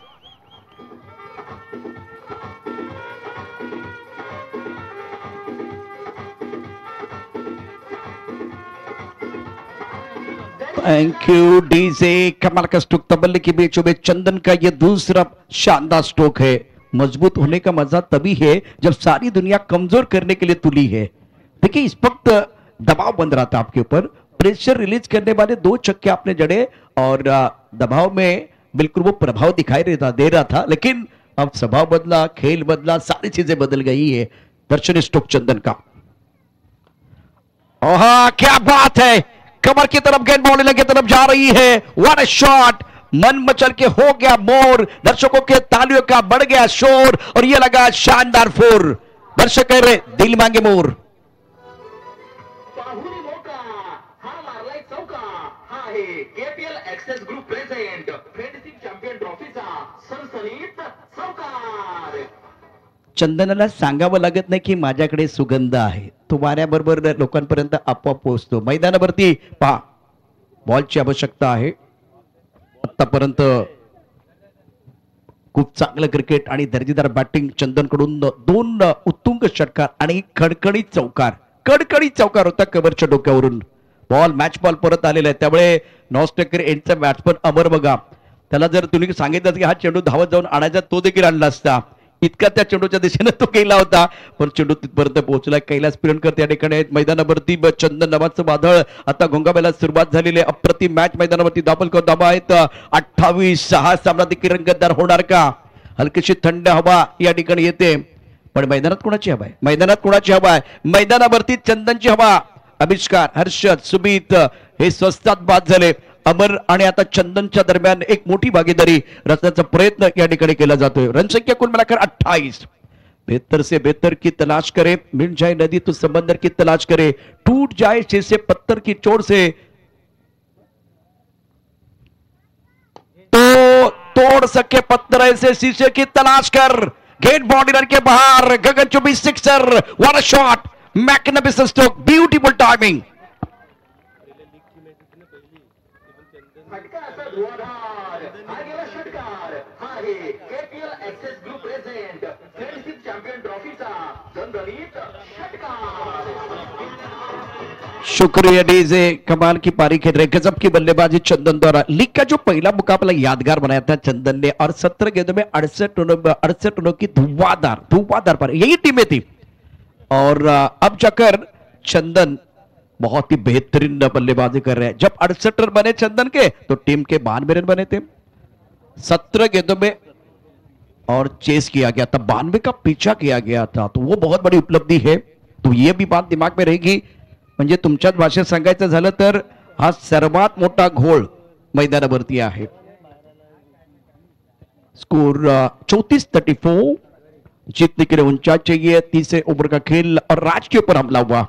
Speaker 2: Thank you DJ. कमाल का स्ट्रोक था, बल्ले के बीचों में चंदन का ये दूसरा शानदार स्ट्रोक है। मजबूत होने का मजा तभी है जब सारी दुनिया कमजोर करने के लिए तुली है। देखिए, इस वक्त दबाव बन रहा था आपके ऊपर, प्रेशर रिलीज करने वाले 2 छक्के आपने जड़े और दबाव में बिल्कुल वो प्रभाव दिखाई दे रहा था, लेकिन अब स्वभाव बदला, खेल बदला, सारी चीजें बदल गई है। दर्शनीय स्ट्रोक चंदन का। ओह, क्या बात है! कमर की तरफ गेंद बॉलिंग की तरफ जा रही है। What a shot! मन मचल के हो गया मोर, दर्शकों के तालियों का बढ़ गया शोर और ये लगा शानदार 4। दर्शक कह रहे दिल मांगे more.
Speaker 4: KPL access group present friendship champion ट्रॉफीचा सनसनीत चौकार।
Speaker 2: चंदनाला सांगावं लागत नाही की माझ्याकडे सुगंध आहे, तो वाऱ्याबरोबर लोकांपर्यंत आपोआप पोहोचतो। मैदानावरती पहा, बॉलची आवश्यकता आहे। आतापर्यंत खूप चांगलं क्रिकेट आणि दर्जेदार बॅटिंग चंदनकडून 2 उत्तुंग षटकार आणि खडखडीत चौकार होता कव्हरच्या डोक्यावरून। बॉल मॅच बॉल परत आलेला आहे, त्यामुळे नॉस्टेकर एंडचा बॅट्समन अमर बघा, त्याला जर तुम्ही सांगितलं की हा चेंडू धावत जाऊन आणायचा, तो देखील आणला असता। इतका त्या चेंडूच्या दिशेने तो गेला होता, पण चेंडू तिथपर्यंत पोहोचला। कैलास पिळणकर त्या ठिकाणी आहेत मैदानावरती। चंदन नावाचं वादळ आता घोंगावायला सुरुवात झालेली आहे। अप्रतिम मॅच मैदानावरती धावा आहेत। 28-6 सामना देखील रंगतदार होणार का? हलकीशी थंड हवा या ठिकाणी येते, पण मैदानात कोणाची हवा आहे? मैदानावरती चंदनची हवा। आविष्कार, हर्षद, सुमित हे स्वस्तात बाद झाले। अमर आणि आता चंदनच्या दरम्यान एक मोठी भागीदारी रचण्याचा प्रयत्न या ठिकाणी केला जातोय। रणसंख्या कुल मिलाकर 28। बेहतर से बेहतर की तलाश करे, मिल जाए नदी तो समंदर की तलाश करे, टूट जाए शीशे पत्थर की चोट से तो तोड़ सके पत्थर ऐसे शीशे की तलाश कर। गेट बॉडी रन के बाहर, गगनचुंबी sixer. What a shot! Magnificent stroke, beautiful timing.
Speaker 4: फटका असा धुवाधार हा गेला षटकार हा आहे KPL access group present friendship champion ट्रॉफीचा दणदणीत षटकार.
Speaker 2: शुक्रिया डीजे, कमाल की पारी खेल रहे, गजब की बल्लेबाजी चंदन द्वारा. लीग का जो पहला मुकाबला यादगार बनाया था चंदन ने, और 17 गेंदों में 68 रनों की धुआंधार पारी, यही टीमें थी. और अब जाकर चंदन बहुत ही बेहतरीन बल्लेबाजी कर रहे हैं. जब 68 रन बने चंदन के तो टीम के 92 रन बने थे 17 गेंदों में, और चेस किया गया था, 92 का पीछा किया गया था. तो वो बहुत बड़ी उपलब्धी है. तो ये भी बात दिमाग में रहेगी. म्हणजे तुमच्याच भाषेत सांगायचं झालं तर हा सर्वात मोठा घोळ मैदानावरती आहे. स्कोर 34-34. जीतने के लिए 49 चाहिए. तीसरे ओवर का खेल और राज के ऊपर हमला हुआ.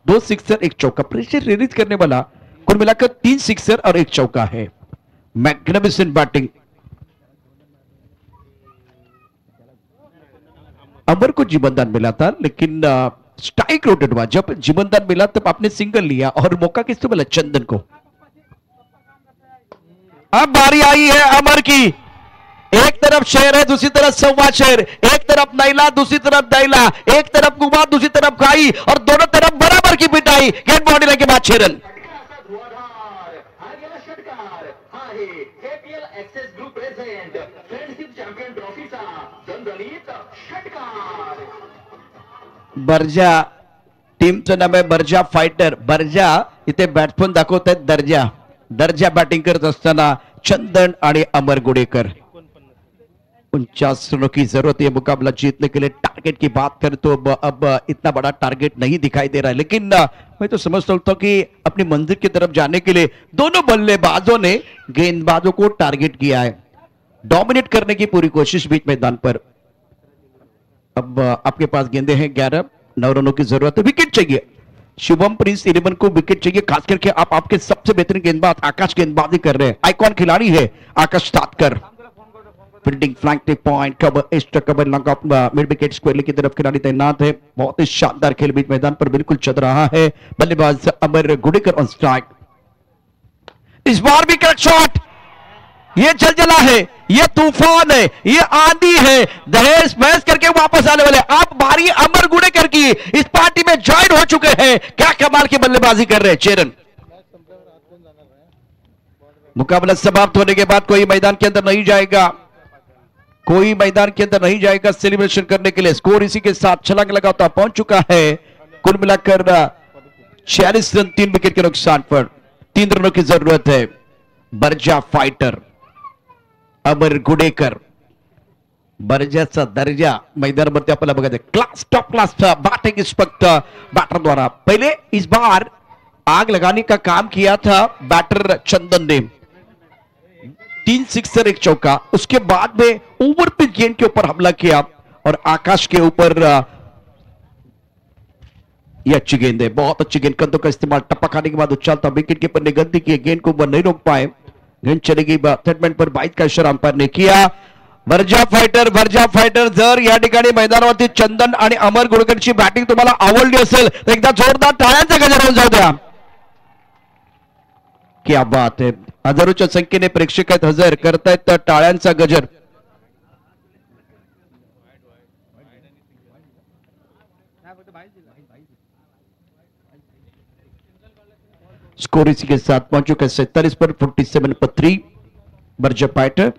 Speaker 2: 2 सिक्सर 1 चौका, प्रेशर रिलीज करने वाला. कुल मिलाकर 3 सिक्सर और 1 चौका है. Magnificent batting. अमर को जीवनदान मिला था, लेकिन स्ट्राइक रोटेट हुआ. जब जीवनदान मिला तब आपने सिंगल लिया और मौका किसको मिला? चंदन को. अब बारी आई है अमर की. एक तरफ शेर है, दूसरी तरफ सवा शेर. एक तरफ नैला, दूसरी तरफ दैला. एक तरफ कुमार, दूसरी तरफ खाई, और दोनों तरफ बराबर की पिटाई. गेंद बाउंड्री लाइन के बाद 6 रन.
Speaker 4: फटका असा धुवाधार हा गेला षटकार हा आहे KPL access group present friendship champion ट्रॉफीचा दणदणीत षटकार.
Speaker 2: बर्जा, टीमचं नाव आहे बर्जा फायटर. बर्जा इथे बॅट्समन दाखवत आहेत दर्जा बॅटिंग करत असताना चंदन आणि अमर गुडेकर. 49 रनों की जरूरत है मुकाबला जीतने के लिए. टारगेट की बात करें तो अब इतना बड़ा टारगेट नहीं दिखाई दे रहा है, लेकिन मैं तो समझता हूं कि अपनी मंजिल की तरफ जाने के लिए दोनों बल्लेबाजों ने गेंदबाजों को टारगेट किया है. डोमिनेट करने की पूरी कोशिश बीच मैदान पर. अब आपके पास गेंदे हैं 11. 9 रनों की जरूरत है. विकेट चाहिए. शुभम प्रिंस 11 को विकेट चाहिए, खास करके आप आपके सबसे बेहतरीन गेंदबाज आकाश गेंदबाजी कर रहे हैं. आइकॉन खिलाड़ी है Akash Tatkar. Fielding, flank take point, cover, extra cover, long off mid wicket squarely की तरफ खिलाड़ी तैनात है. बहुत ही शानदार खेल बीच मैदान पर बिल्कुल चल रहा है. बल्लेबाज अमर गुडेकर ऑन स्ट्राइक. इस बार भी करेक्ट शॉट. ये जलजला है, ये तूफान है, ये आंधी है. दहेज महज करके वापस आने वाले. अब बारी अमर गुडेकर की. इस पार्टी में ज्वाइन हो चुके हैं. क्या कमाल की बल्लेबाजी कर रहे हैं. 6 रन. मुकाबला समाप्त होने के बाद कोई मैदान के अंदर नहीं जाएगा. सेलिब्रेशन करने के लिए. स्कोर इसी के साथ छलांग लगाता पहुंच चुका है. कुल मिलाकर 46 रन 3 विकेट के नुकसान पर. 3 रनों की जरूरत है. बर्जा फाइटर, अमर गुडेकर. बर्जाचा दर्जा मैदानावरती आपल्याला बघायचं. क्लास, टॉप क्लासचा बैटिंग इन्स्पेक्ट बैटर द्वारा. पहले इस बार आग लगाने का काम किया था बैटर चंदन ने. 3 सिक्सर 1 चौका. उसके बाद में ओवर पिच गेंद के ऊपर हमला किया और आकाश के ऊपर ये अच्छी गेंद है, बहुत अच्छी गेंद. कंधों का इस्तेमाल, टप्पा खाने के बाद उछालता विकेट कीपर ने गलती की. गेंद को ऊपर नहीं रोक पाए. गेंद चलेगी थर्डमैन पर. 22 का इशारा अंपायर ने किया. वर्जा फायटर जर या ठिकाणी मैदानावरती चंदन आणि अमर गुडेकरची बॅटिंग तुम्हाला आवडली असेल तर एकदा जोरदार टाळ्यांचा गजर होऊन जाऊ द्या. क्या बात है. हजारोच्या संख्येने प्रेक्षक आहेत, हजर करतायत टाळ्यांचा गजर. स्कोर इसी के साथ पहुंच चुका है 47 पर 47 पर 3. बर्जा फाइटर.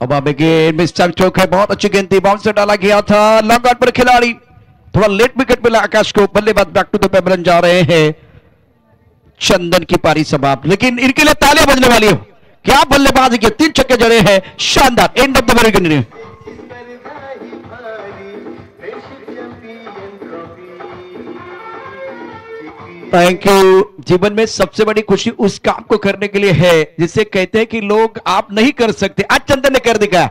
Speaker 2: अब आप मिस्टर चौक है, बहुत अच्छी गेंद थी, बाउंसर डाला गया था. लॉन्ग आउट पर खिलाड़ी, थोड़ा लेट विकेट मिला आकाश को. बल्लेबाज बैक टू द पेपर जा रहे हैं. चंदन की पारी समाप्त, लेकिन इनके लिए तालियां बजने वाली हो. क्या बल्लेबाजी के 3 छक्के जड़े हैं. शानदार. End of the very good. Thank you. जीवन में सबसे बड़ी खुशी उस काम को करने के लिए है जिसे कहते हैं कि लोग आप नहीं कर सकते. आज चंदन ने कर दिखाया.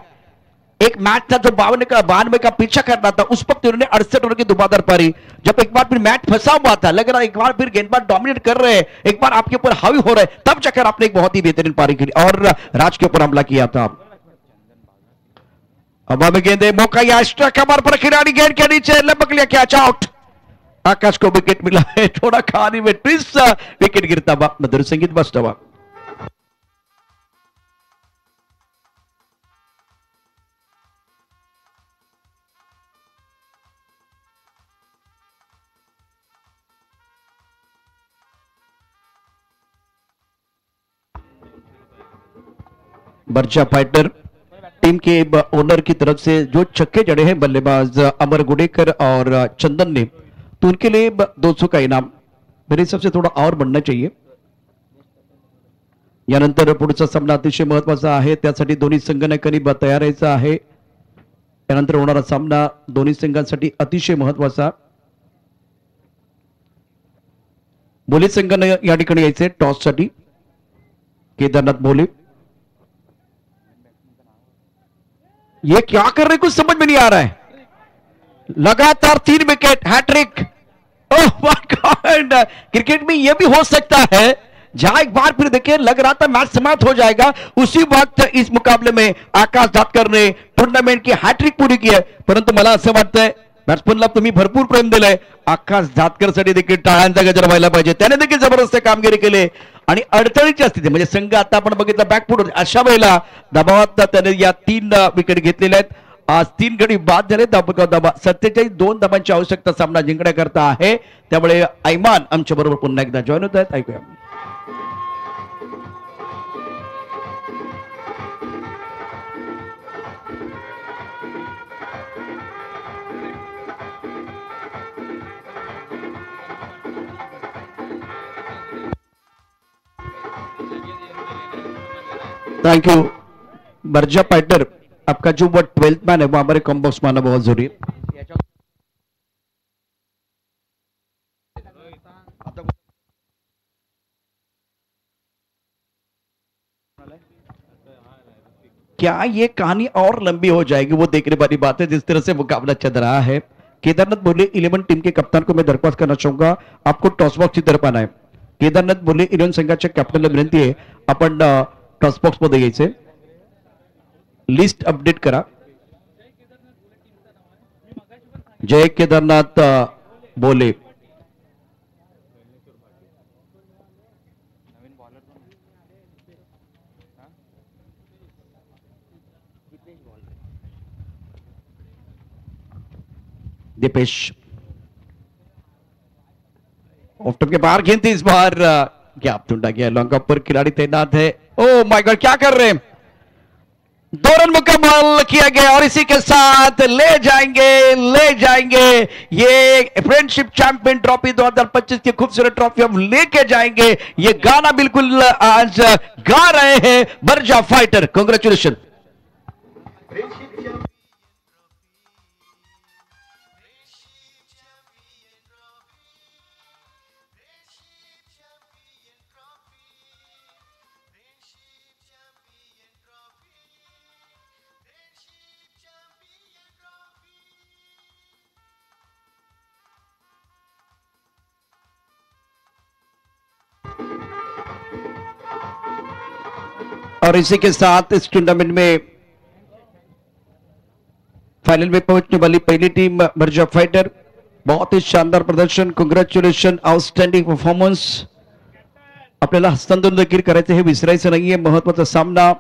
Speaker 2: एक मैच था जो 92 का पीछा करना था, उस वक्त उन्होंने 68 ओवर की धुआंधार पारी. जब एक बार फिर मैच फंसा हुआ था, लग रहा एक बार फिर गेंदबाज डोमिनेट कर रहे हैं, एक बार आपके ऊपर हावी हो रहे हैं, तब जाकर आपने एक बहुत ही बेहतरीन पारी खेली और राज के ऊपर हमला किया था. अब हमें गेंदे, मौका या एक्स्ट्रा कमर पर खिलाड़ी गेंद के नीचे लपक लिया. Catch out. आकाश को विकेट मिला है, थोड़ा खानी में ट्विस्ट, विकेट गिरता हुआ मधुर संगीत बजता हुआ। बर्जा फाइटर टीम के ओनर की तरफ से जो छक्के जड़े हैं बल्लेबाज अमर गुडेकर और चंदन ने, तो उनके लिए 200 का इनाम मेरे हिसाब से थोड़ा और बढ़ना चाहिए। यानंतर पुढचा सामना अतिशय महत्वाचा आहे, त्यासाठी दोन्ही संघटनांनी तयार राहायचं आहे। त्यानंतर होणारा सामना दोन्ही संघांसाठी अतिशय महत्वाचा। बोले संघाने या ठिकाणी यायचे टॉस साठी। केदारनाथ बोले, ये क्या कर रहे कुछ समझ में नहीं आ रहा है। लगातार 3 wicket, hattrick. Oh my god, cricket में यह भी हो सकता है जहां एक बार फिर देखिए लग रहा था मैच समाप्त हो जाएगा, उसी वक्त इस मुकाबले में आकाश धातकर ने टूर्नामेंट की हॅट्रिक पूरी की आहे। परंतु मला असं वाटतंय बॅट्समनला तुम्ही भरपूर प्रेम दिलंय, आकाश धातकर साठी देखील टाळ्यांचा गजर व्हायला पाहिजे। त्याने देखील जबरदस्त कामगिरी केली आणि अडचणीच्या स्थिती म्हणजे संघ आता आपण बघितलं बॅकफुट, अशा वेळेला दबावात त्याने या 3 विकेट घेतलेल्या आहेत। आज 3 गडी बाद झाले। दबा 47-2 धावांची आवश्यकता सामना जिंकण्याकरता आहे, त्यामुळे ऐमान आमच्या बरोबर पुन्हा एकदा जॉईन होत आहेत, ऐकूया। थैंक यू बर्जा फाइटर, आपका जो वो 12th मैन है वो हमारे कॉम्बॉक्स में आना बहुत जरूरी है। क्या ये कहानी और लंबी हो जाएगी, वो देखने वाली बात है। जिस तरह से मुकाबला चल रहा है, केदारनाथ बोले 11 टीम के कप्तान को मैं दरख्वास्त करना चाहूंगा, आपको टॉस बॉक्स की तरफ आना है। केदारनाथ बोले 11 संघाच्या कॅप्टनला विनंती आहे, आपण टॉस बॉक्स मध्ये यायचे, लिस्ट अपडेट करा। जय केदारनाथ बोले, दीपेश ऑफ के बाहर खेलती, इस बार गैप ढूंढा गया, लॉन्ग पर खिलाड़ी तैनात है। ओ माय गॉड, क्या कर रहे हैं, 2 रन मुकम्मल किया गया और इसी के साथ ले जाएंगे ये फ्रेंडशिप चैंपियन ट्रॉफी 2025 की खूबसूरत ट्रॉफी हम लेके जाएंगे। ये गाना बिल्कुल आज गा रहे हैं बर्जा फाइटर, कांग्रेचुलेशन। और इसी के साथ इस टूर्नामेंट में फाइनल में पहुंचने वाली पहली टीम बर्जा फाइटर, बहुत ही शानदार प्रदर्शन, कांग्रेचुलेशन, आउटस्टँडिंग परफॉर्मन्स। आपल्याला हस्तांतरण देखील करायचं हे विसरायचं नाहीये। महत्वाचा सामना